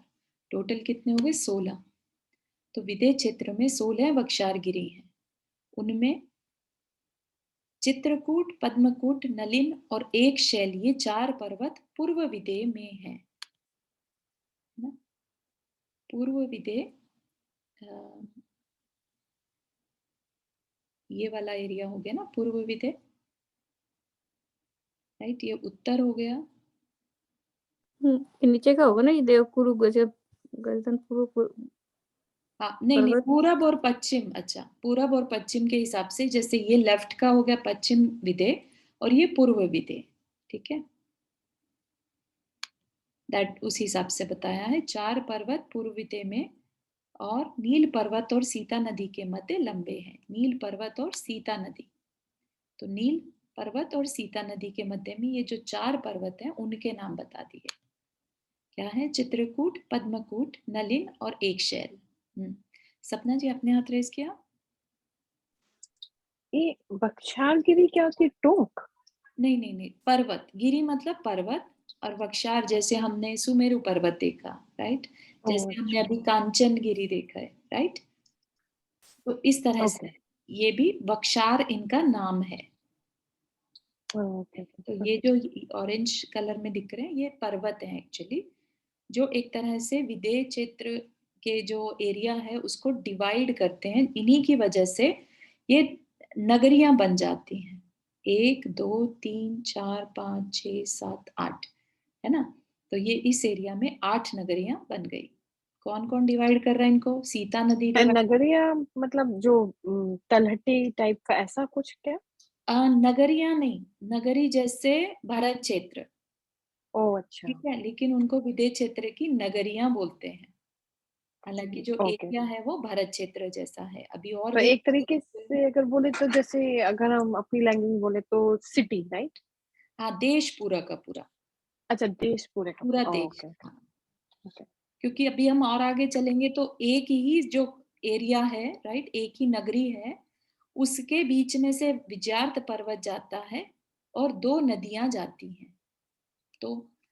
टोटल कितने हो गए? 16। तो विदेह क्षेत्र में 16 वक्षारगिरी हैं। उनमें चित्रकूट, पद्मकूट, नलिन और एक शैल, ये 4 पर्वत पूर्व विदेह में हैं। पूर्व विदेह ये वाला एरिया हो गया ना पूर्व विदेह, राइट। ये उत्तर हो गया। नीचे का होगा ना ये देवगुरु गर्दनपुर। हाँ नहीं, पूरब और पश्चिम। अच्छा, पूरब और पश्चिम के हिसाब से, जैसे ये लेफ्ट का हो गया पश्चिम विदेह और ये पूर्व विदेह, ठीक है। दैट उस हिसाब से बताया है। 4 पर्वत पूर्व विदेह में और नील पर्वत और सीता नदी के मध्य लंबे हैं। नील पर्वत और सीता नदी, तो नील पर्वत और सीता नदी के मध्य में ये जो 4 पर्वत हैं उनके नाम बता दिए। क्या है? चित्रकूट, पद्मकूट, नलिन और एक शैल। सपना जी अपने हाथ रेस किया। ये वक्षारगिरी क्या होती है? टोक? नहीं, पर्वत। गिरी मतलब पर्वत, और वक्षार जैसे हमने सुमेरु पर्वत देखा, राइट, जैसे हमने अभी कांचन गिरी देखा है, राइट। तो इस तरह से ये भी वक्षार इनका नाम है। तो ये जो ऑरेंज कलर में दिख रहे हैं ये पर्वत हैं एक्चुअली, जो एक तरह से विदेह क्षेत्र के जो एरिया है उसको डिवाइड करते हैं। इन्हीं की वजह से ये नगरियां बन जाती हैं। 1 2 3 4 5 6 7 8, है ना। तो ये इस एरिया में 8 नगरियां बन गई। कौन कौन डिवाइड कर रहा है इनको? सीता नदी डिवाइड। नगरिया मतलब जो तलहटी टाइप का, ऐसा कुछ क्या? नगरियां नहीं, नगरी जैसे भरत क्षेत्र। ओह अच्छा, ठीक है, लेकिन उनको विदेह क्षेत्र की नगरियां बोलते हैं। हालांकि जो एरिया है वो भरत क्षेत्र जैसा है। अभी और तो एक तरीके से अगर बोले तो, जैसे अगर हम अपनी लैंग्वेज बोले तो सिटी, राइट? हाँ, देश पूरा का पूरा। अच्छा, देश पूरे का पूरा देश। क्योंकि अभी हम और आगे चलेंगे तो एक ही जो एरिया है, राइट, एक ही नगरी है, उसके बीच में से विजयार्थ पर्वत जाता है और 2 नदियां जाती हैं। तो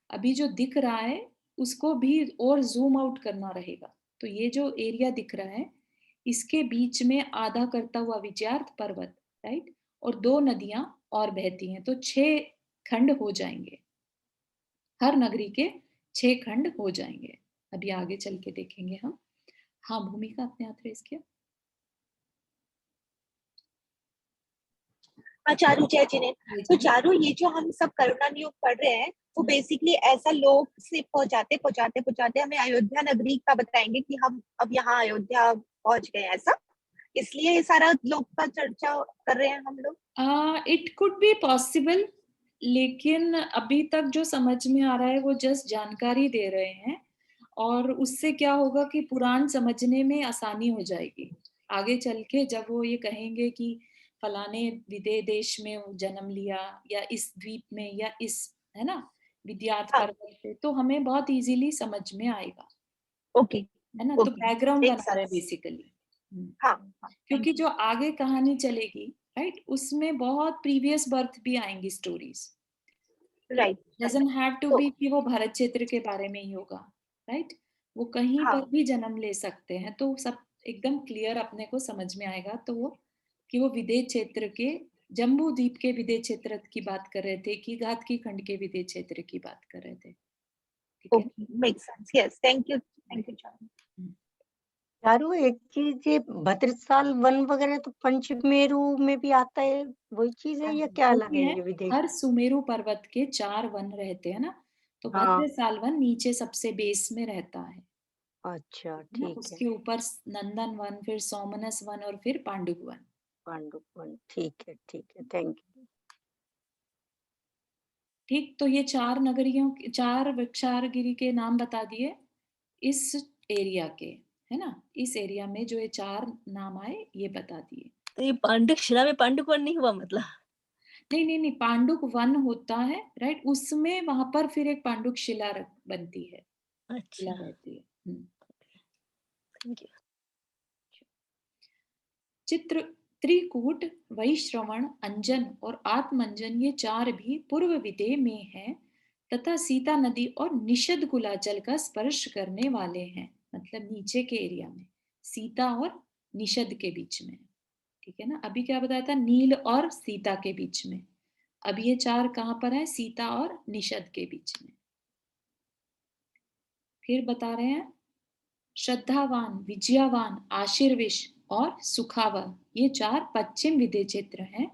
अभी जो दिख रहा है उसको भी और जूम आउट करना रहेगा। तो ये जो एरिया दिख रहा है इसके बीच में आधा करता हुआ विजयार्थ पर्वत, राइट, और 2 नदियां और बहती हैं, तो 6 खंड हो जाएंगे। हर नगरी के 6 खंड हो जाएंगे। अभी आगे चल के देखेंगे हम। हाँ, भूमिका आपने अथराइज किया। हाँ चारू जय जिने। तो चारू, ये जो हम सब करुणा नियोग पढ़ रहे हैं वो बेसिकली ऐसा लोग से पहुंचाते हमें अयोध्या नगरी का बताएंगे कि हम अब यहाँ अयोध्या पहुंच गए, ऐसा? इसलिए ये सारा लोग का चर्चा कर रहे हैं हम लोग। इट कुड बी पॉसिबल, लेकिन अभी तक जो समझ में आ रहा है वो जस्ट जानकारी दे रहे हैं, और उससे क्या होगा कि पुराण समझने में आसानी हो जाएगी। आगे चल के जब वो ये कहेंगे कि फलाने विदेह देश में जन्म लिया, या इस द्वीप में, या इस, है ना, विद्यार्थ पर्वत पे, तो हमें बहुत इजीली समझ में आएगा। ओके, है ना, तो बैकग्राउंड बना रहे बेसिकली। हाँ, क्योंकि जो आगे कहानी चलेगी, राइट, उसमें बहुत प्रीवियस बर्थ भी आएंगी stories, right. Doesn't have to be कि वो भारत क्षेत्र के बारे में ही होगा, राइट, वो कहीं पर भी जन्म ले सकते हैं। तो सब एकदम क्लियर अपने को समझ में आएगा। तो वो कि वो विदेह क्षेत्र के, जम्बू द्वीप के विदेह क्षेत्र की बात कर रहे थे कि घातकी खंड के विदेह क्षेत्र की बात कर रहे थे। ठीक है, make sense, yes, thank you Charu. Charu, एक चीज, ये भद्रसाल वन वगैरह तो पंचमेरु में भी आता है, वही चीज है या क्या अलग है ये विदेश? हर सुमेरु पर्वत के 4 वन रहते हैं ना, तो हाँ। भद्रसाल वन नीचे सबसे बेस में रहता है। अच्छा, ठीक है। उसके ऊपर नंदन वन, फिर सोमनस वन, और फिर पांडुप वन। पांडुप वन, ठीक है, थैंक यू। ठीक, तो ये 4 नगरियों, 4 वृक्षारगिरी के नाम बता दिए इस एरिया के, है ना। इस एरिया में जो ये 4 नाम आए ये बता दिए। तो ये पांडुक शिला में पांडुक वन नहीं हुआ मतलब? नहीं, पांडुक वन होता है, राइट, उसमें वहां पर फिर एक पांडुक शिला बनती है, शिला रहती है। Thank you. चित्र त्रिकूट, वैश्रवण, अंजन और आत्मंजन, ये 4 भी पूर्व विदेह में हैं तथा सीता नदी और निषद कुलाचल का स्पर्श करने वाले हैं। मतलब नीचे के एरिया में सीता और निषद के बीच में, ठीक है ना। अभी क्या बताया था, नील और सीता के बीच में। अब ये 4 कहां पर है, सीता और निषद के बीच में। फिर बता रहे हैं श्रद्धावान, विजयावान, आशीर्विश और सुखावा, ये 4 पश्चिम विदेह क्षेत्र हैं।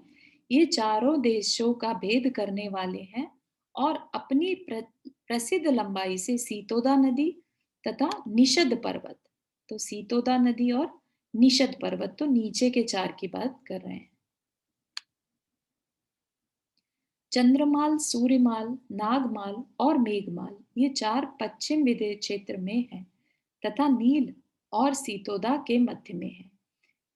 ये चारों देशों का भेद करने वाले हैं और अपनी प्रसिद्ध लंबाई से सीतोदा नदी तथा निषद पर्वत, तो सीतोदा नदी और निषद पर्वत, तो नीचे के 4 की बात कर रहे हैं। चंद्रमाल, सूर्यमाल, नागमाल और मेघमाल, ये 4 पश्चिम विदेह क्षेत्र में हैं तथा नील और सीतोदा के मध्य में है।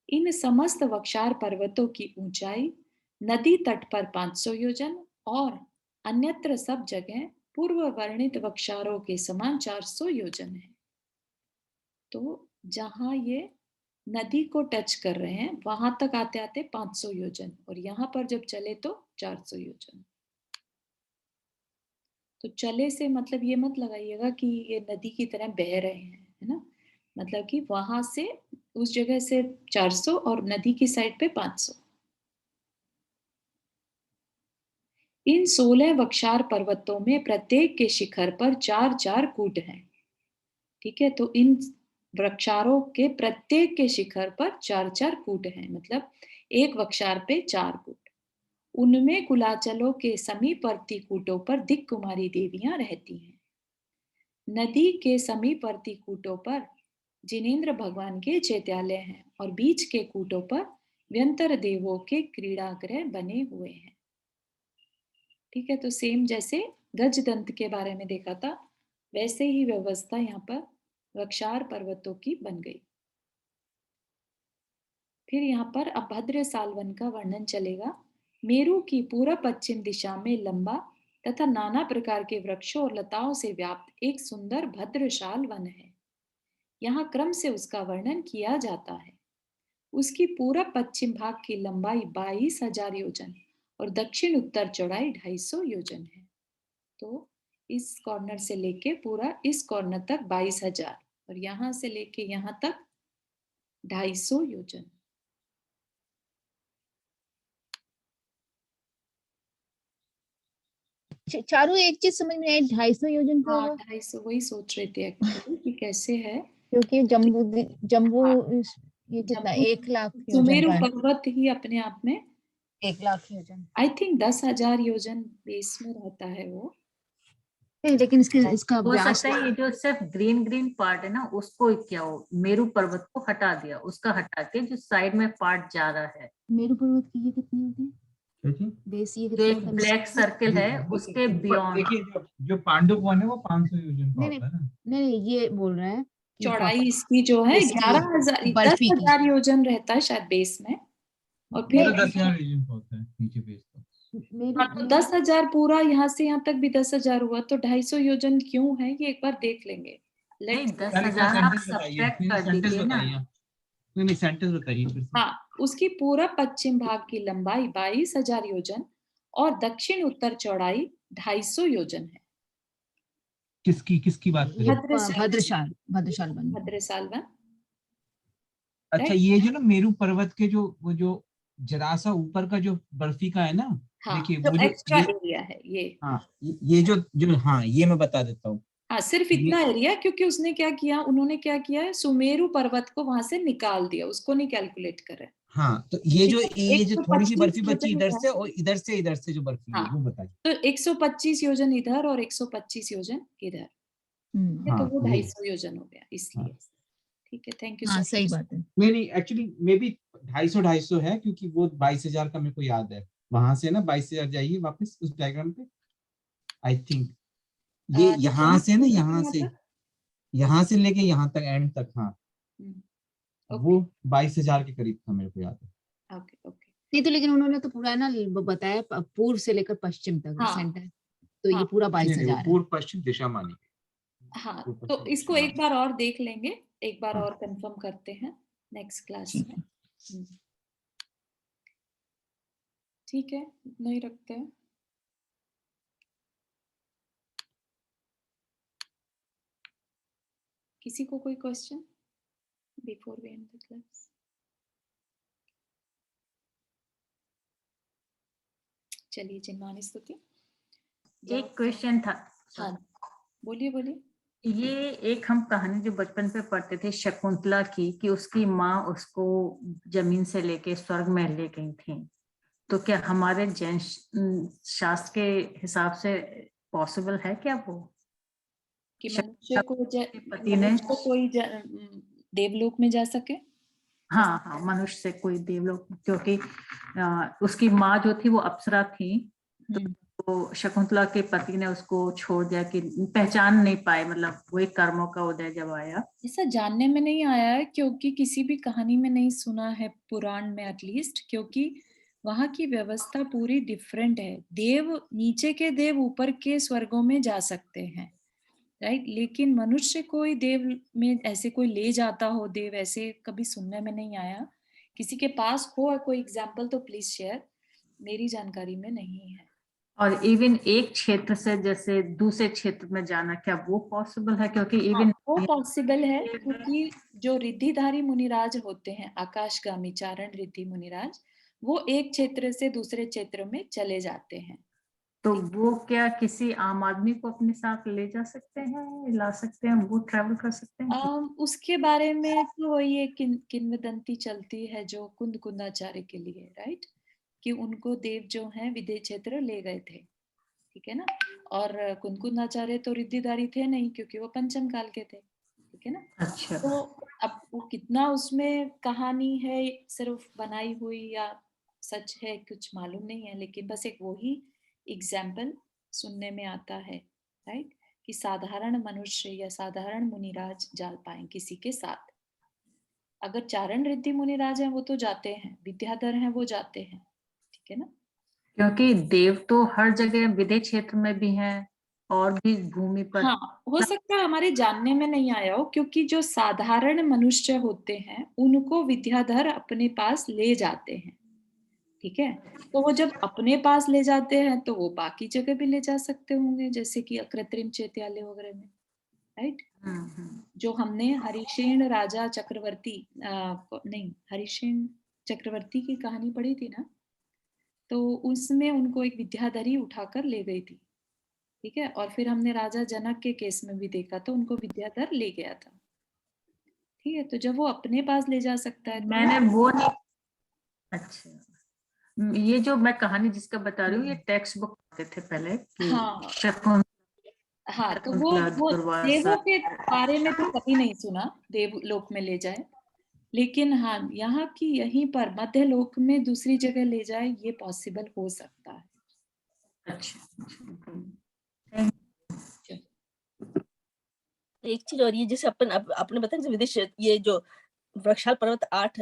इन समस्त वक्षार पर्वतों की ऊंचाई नदी तट पर 500 योजन और अन्यत्र सब जगह पूर्व वर्णित वक्षारों के समान 400 योजन है। तो जहां ये नदी को टच कर रहे हैं वहां तक आते आते 500 योजन, और यहां पर जब चले तो 400 योजन। तो चले से मतलब ये मत लगाइएगा कि ये नदी की तरह बह रहे हैं, है ना, मतलब कि वहां से, उस जगह से 400 और नदी की साइड पे 500। इन 16 वक्षार पर्वतों में प्रत्येक के शिखर पर 4-4 कूट हैं। ठीक है, तो इन वृक्षारों के प्रत्येक के शिखर पर 4-4 कूट हैं, मतलब एक वक्षार पे 4 कूट। उनमें कुलाचलों के समीपवर्ती कूटों पर दिक् कुमारी देवियां रहती हैं। नदी के समीपवर्ती कूटों पर जिनेन्द्र भगवान के चैत्यालय हैं और बीच के कूटों पर व्यंतर देवों के क्रीड़ागृह बने हुए हैं। ठीक है, तो सेम जैसे गजदंत के बारे में देखा था वैसे ही व्यवस्था यहाँ पर वक्षार पर्वतों की बन गई। फिर यहाँ पर अब भद्रसाल वन का वर्णन चलेगा। मेरू की पूर्व पश्चिम दिशा में लंबा तथा नाना प्रकार के वृक्षों और लताओं से व्याप्त एक सुंदर भद्रशाल वन है। यहाँ क्रम से उसका वर्णन किया जाता है। उसकी पूरब पश्चिम भाग की लंबाई 22,000 योजन और दक्षिण उत्तर चौड़ाई 250 योजन है। तो इस कॉर्नर से लेके पूरा इस कॉर्नर तक 22,000 और यहाँ से लेके यहाँ तक 250 योजन। चारू एक चीज समझ में आई, 250 योजन क्या हाँ होगा? 250, वही सोच रहे थे एक्चुअली कि कैसे है। क्योंकि जम्बू जम्बू हाँ, ये कितना, जम्बू 1 लाख योजन सुमेरु का है, पर्वत ही अपने आप में 1 लाख योजन। आई थिंक 10,000 योजन बेस में रहता है वो। नहीं, लेकिन इसका हो व्यास सकता है ये जो सिर्फ ग्रीन ग्रीन पार्ट है ना, उसको क्या हो, मेरू पर्वत को हटा दिया, उसका हटा के जो साइड में पार्ट जा रहा है, मेरू पर्वत की ये कितनी होती है बेस, ये जो कितना एक होता है? ब्लैक सर्किल है उसके बियॉन्ड। देखिए जो पांडुप वन है वो 500 योजन का नहीं होता है ना। नहीं, ये बोल रहे हैं कि चौड़ाई इसकी जो है इसकी 11,000 बर्फी की 10,000 योजन रहता है शायद बेस में, और पूरा फिर 10,000 योजन का होता है नीचे बेस का। हाँ तो 10,000 पूरा यहाँ से यहाँ तक भी 10,000 हुआ, तो 250 योजन क्यों है ये एक बार देख लेंगे। नहीं, लेट्स 10,000 आप सब्ट्रैक्ट कर दीजिए ना। नहीं सेंटेंस बताइए फिर से। हाँ, उसकी पूरा पश्चिम भाग की लंबाई 22,000 योजन और दक्षिण उत्तर चौड़ाई 250 योजन है। किसकी बात कर रहे हैं? भद्रशाल वन। भद्रशाल वन। अच्छा, ये जो ना मेरू पर्वत के जो जरा सा ऊपर का जो बर्फी का है ना, हाँ, देखिए जो वो जो एक्स्ट्रा एरिया है ये। हाँ ये जो हाँ ये मैं बता देता हूँ। हाँ, सिर्फ इतना एरिया, क्योंकि उसने क्या किया, उन्होंने क्या किया है, सुमेरु पर्वत को वहां से निकाल दिया, उसको नहीं कैलकुलेट कर रहे। हाँ, तो ये जो थोड़ी सी 125 बर्फी बची योजन इधर से और इधर से जो बर्फी है हाँ, वो बताइए। तो 125 योजन इधर और 125 योजन इधर, तो हाँ वो ये 250 योजन हो गया इसलिए। ठीक है, थैंक यू हाँ, सो सही मच। बात है। नहीं एक्चुअली मे बी 250 है, क्योंकि वो 22,000 का मेरे को याद है, वहां से ना 22,000 जाइए वापस उस डायग्राम पे। आई थिंक ये यहाँ से ना, यहाँ से लेके यहाँ तक एंड तक, हाँ वो 22,000 के करीब था मेरे को याद है। Okay okay. नहीं तो लेकिन उन्होंने तो पूरा ना बताया पूर्व से लेकर पश्चिम तक सेंटर, तो ये पूरा 22,000 है। पूर्व पश्चिम दिशा मानी। हाँ, तो इसको एक बार और देख लेंगे, एक बार और कंफर्म करते हैं नेक्स्ट क्लास में। ठीक है, इतना ही रखते हैं। किसी को कोई question before we end the class? चलिए, जिन्मानी स्तुति। एक क्वेश्चन था। हाँ, बोलिए बोलिए। ये एक हम कहानी जो बचपन पे पढ़ते थे शकुंतला की, कि उसकी माँ उसको जमीन से लेके स्वर्ग में ले गई थी, तो क्या हमारे जैन शास्त्र के हिसाब से पॉसिबल है क्या वो कि मनुष्य को ने कोई देवलोक में जा सके? हाँ, मनुष्य से कोई देवलोक, क्योंकि उसकी माँ जो थी वो अप्सरा थी, तो शकुंतला के पति ने उसको छोड़ दिया कि पहचान नहीं पाए, मतलब वो एक कर्मों का उदय जब आया। ऐसा जानने में नहीं आया है, क्योंकि किसी भी कहानी में नहीं सुना है, पुराण में एटलीस्ट, क्योंकि वहां की व्यवस्था पूरी डिफरेंट है। देव, नीचे के देव ऊपर के स्वर्गों में जा सकते हैं, राइट, लेकिन मनुष्य कोई देव में ऐसे कोई ले जाता हो देव, ऐसे कभी सुनने में नहीं आया। किसी के पास हो कोई एग्जाम्पल तो प्लीज शेयर, मेरी जानकारी में नहीं है। और इवन एक क्षेत्र से जैसे दूसरे क्षेत्र में जाना, क्या वो पॉसिबल है? क्योंकि इवन वो पॉसिबल है, क्योंकि जो रिद्धिधारी मुनिराज होते हैं, आकाशगामी चारण रिद्धि मुनिराज, वो एक क्षेत्र से दूसरे क्षेत्र में चले जाते हैं। तो वो क्या किसी आम आदमी को अपने साथ ले जा सकते हैं, ला सकते हैं, वो ट्रैवल कर सकते हैं? उसके बारे में तो वही एक किंवदंती चलती है जो कुंद कुंदाचार्य के लिए, राइट, कि उनको देव जो हैं विदेह क्षेत्र ले गए थे, ठीक है ना। और कुंद कुंदाचार्य तो रिद्धिधारी थे नहीं, क्योंकि वो पंचम काल के थे, ठीक है ना। अच्छा। तो अब वो कितना उसमें कहानी है सिर्फ बनाई हुई या सच है कुछ मालूम नहीं है, लेकिन बस एक वही एग्जाम्पल सुनने में आता है, राइट, कि साधारण मनुष्य या साधारण मुनिराज जा पाए किसी के साथ। अगर चारण रिद्धि मुनिराज हैं वो तो जाते हैं, विद्याधर हैं वो जाते हैं, ठीक है ना। क्योंकि देव तो हर जगह विदेह क्षेत्र में भी हैं और भी भूमि पर। हाँ, हो सकता है हमारे जानने में नहीं आया हो, क्योंकि जो साधारण मनुष्य होते हैं उनको विद्याधर अपने पास ले जाते हैं, ठीक है। तो वो जब अपने पास ले जाते हैं तो वो बाकी जगह भी ले जा सकते होंगे, जैसे कि कृत्रिम चैत्यालय वगैरह में। राइट। जो हमने हरिशेन राजा चक्रवर्ती नहीं, हरिशेन चक्रवर्ती की कहानी पढ़ी थी ना, तो उसमें उनको एक विद्याधरी उठाकर ले गई थी, ठीक है। और फिर हमने राजा जनक के केस में भी देखा तो उनको विद्याधर ले गया था, ठीक है। तो जब वो अपने पास ले जा सकता है तो मैंने वो नहीं, अच्छा ये जो मैं कहानी जिसका बता रही हूँ ये टेक्स्ट बुक पढ़ते थे पहले कि हाँ हाँ, तो वो देवों के बारे में तो कभी नहीं सुना, देवलोक में ले जाए, लेकिन हाँ यहाँ की यहीं पर मध्य लोक में दूसरी जगह ले जाए ये पॉसिबल हो सकता है। अच्छा। एक चीज और ये जैसे आपने बताया जैसे विदेश ये जो वृक्षाल पर्वत 8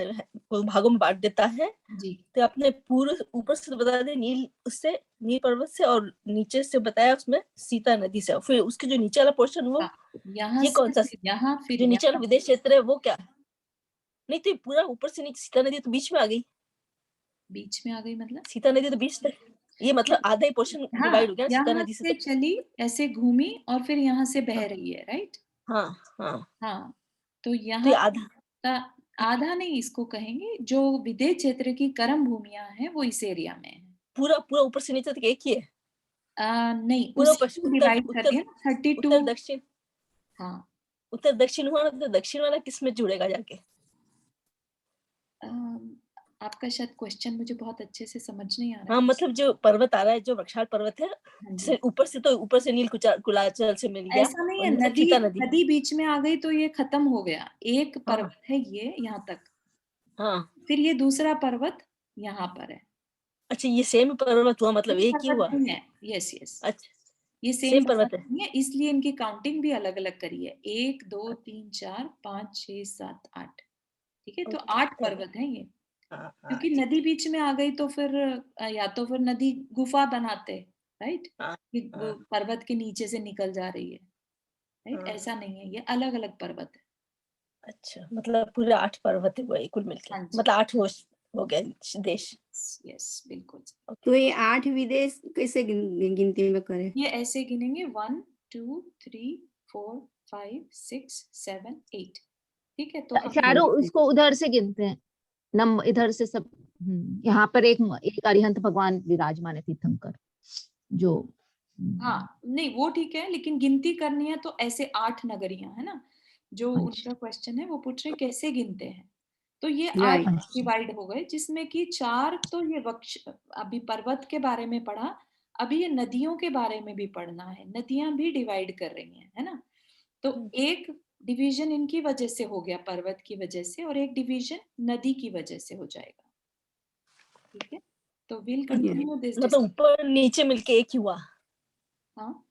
भागों में बांट देता है जी। तो आपने पूरे ऊपर से बता दे नील पर्वत से और नीचे से बताया उसमें सीता नदी से, फिर उसके जो नीचे वाला पोर्शन वो यहाँ ये कौन सा यहाँ फिर जो नीचे वाला विदेश क्षेत्र है वो क्या? नहीं तो पूरा ऊपर से नीचे सीता नदी तो बीच में आ गई। बीच में आ गई मतलब सीता नदी तो बीच में, ये मतलब आधा ही पोर्शन डिवाइड हो गया सीता नदी से चली ऐसे घूमी और फिर यहाँ से बह रही है, राइट। हाँ तो यहाँ आधा नहीं इसको कहेंगे, जो विदेश क्षेत्र की कर्म भूमियां हैं वो इस एरिया में है। पूरा ऊपर से नीचे तक एक ही है? नहीं, पूरा डिवाइड कर दिया 32 उत्तर दक्षिण। हाँ उत्तर दक्षिण हुआ तो दक्षिण वाला किसमें जुड़ेगा जाके? आपका शायद क्वेश्चन मुझे बहुत अच्छे से समझ नहीं आ रहा है। हाँ मतलब जो पर्वत आ रहा है जो वृक्षाल पर्वत है जैसे ऊपर से नील कुलाचल से मिल गया, ऐसा नहीं है, नदी बीच में आ गई तो ये खत्म हो गया, एक पर्वत है ये यहाँ तक। हाँ फिर ये दूसरा पर्वत यहाँ पर है। अच्छा ये सेम पर्वत हुआ, मतलब एक ही हुआ? यस यस, अच्छा ये सेम पर्वत है, इसलिए इनकी काउंटिंग भी अलग अलग करी है, 1 2 3 4 5 6 7 8, ठीक है। तो 8 पर्वत हैं ये, क्योंकि नदी बीच में आ गई तो फिर या तो फिर नदी गुफा बनाते, राइट, वो पर्वत के नीचे से निकल जा रही है, राइट। ऐसा नहीं है, ये अलग अलग पर्वत है। अच्छा मतलब पूरे 8 पर्वत हुए कुल मिलकर, मतलब 8 हो गए देश। यस बिल्कुल। तो ये 8 विदेश कैसे गिनती में करें? ये ऐसे गिनेंगे 1 2 3 4 5 6 7 8, ठीक है। तो चारों उसको उधर से गिनते हैं, इधर से सब। यहाँ पर एक अरिहंत भगवान विराजमान है तीर्थंकर जो हाँ नहीं वो ठीक है, लेकिन गिनती करनी है तो ऐसे 8 नगरियां है ना, जो उनका क्वेश्चन है वो पूछ रहे कैसे गिनते हैं। तो ये 8 डिवाइड हो गए, जिसमें कि 4 तो ये अभी पर्वत के बारे में पढ़ा, अभी ये नदियों के बारे में भी पढ़ना है, नदियां भी डिवाइड कर रही हैं, है ना। तो एक डिवीजन इनकी वजह से हो गया पर्वत की वजह से, और एक डिवीजन नदी की वजह से हो जाएगा, ठीक है। तो विल कंटिन्यू दिस, मतलब ऊपर नीचे मिलके एक ही हुआ? हाँ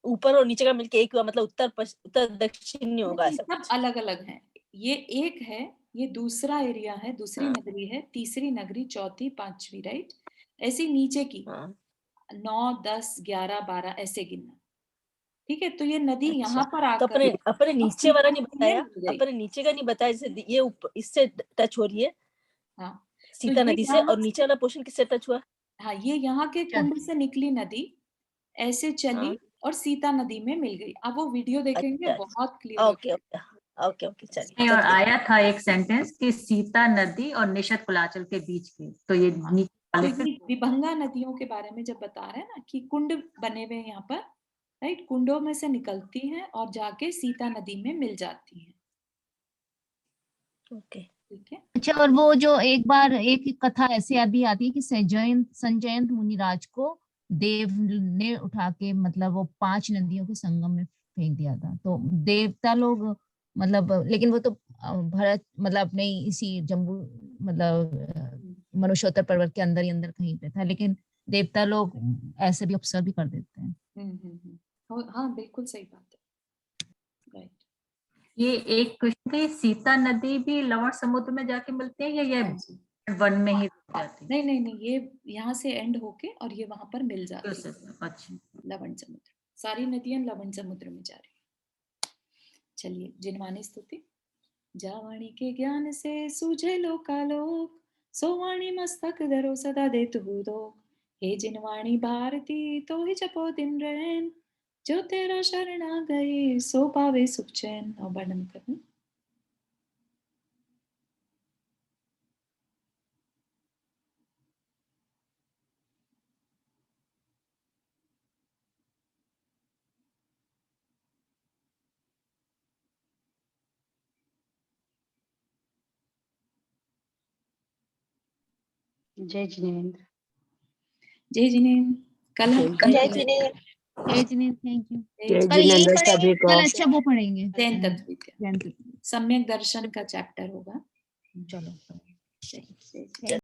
ऊपर और नीचे का मिलके एक हुआ, मतलब उत्तर दक्षिण नहीं होगा? सब अलग अलग हैं, ये एक है, ये दूसरा एरिया है, दूसरी नगरी है, तीसरी नगरी, चौथी, पांचवी, राइट। ऐसे नीचे की 9 10 11 12 ऐसे गिनना, ठीक है। तो ये नदी यहाँ पर आकर तो अपने नीचे वाला नहीं बताया, अपने नीचे का नहीं बताया, जैसे ये इससे टच हो रही है सीता नदी से, और नीचे वाला पोर्शन किससे टच हुआ? हाँ ये यहाँ के कुंड से निकली नदी ऐसे चली और सीता नदी में मिल गई। अब वो वीडियो देखेंगे बहुत क्लियर। ओके चलिए। और आया था एक सेंटेंस कि सीता नदी और निषद कुलाचल के बीच की, तो ये विभंगा नदियों के बारे में जब बता रहे हैं ना कि कुंड बने हुए यहाँ पर, राइट, कुंडों में से निकलती हैं और जाके सीता नदी में मिल जाती हैं। ओके ठीक है। अच्छा, और वो जो एक बार एक कथा ऐसे आती है कि संजयंत मुनिराज को देव ने उठा के मतलब वो 5 नदियों के संगम में फेंक दिया था, तो देवता लोग मतलब, लेकिन वो तो भरत मतलब अपने इसी जम्बू मतलब मनुष्योत्तर पर्वत के अंदर ही अंदर कहीं पे था, लेकिन देवता लोग ऐसे भी ऑब्जर्व भी कर देते हैं। हाँ बिल्कुल सही बात है, राइट। ये एक क्वेश्चन, सीता नदी भी लवण समुद्र में जाके मिलते हैं या ये वन में ही जाती है? नहीं, ये यहाँ से एंड होके और ये वहां पर मिल जाती है। अच्छा, लवण समुद्र, सारी नदियां लवण समुद्र में जा रही है। चलिए जिनवानी स्तुति। जावाणी के ज्ञान से सूझे लोकालोक, सोवाणी मस्तक धरो सदा देतु दो। हे जिनवाणी भारती तो ही जपो दिन रैन, जो तेरा शरणा गए सो पावे सुख चैन। और वर्णन करना। जय जिनेंद्र। जय जिनेंद्र। कल हम जय जिनेंद्र। जय जिनेंद्र, थैंक यू। जय कल यही जिनेंद्र पढ़ेंगे, सभी को। कल अच्छा वो पढ़ेंगे जैन तत्व जैन तत्व। सम्यक दर्शन का चैप्टर होगा। चलो जय जय।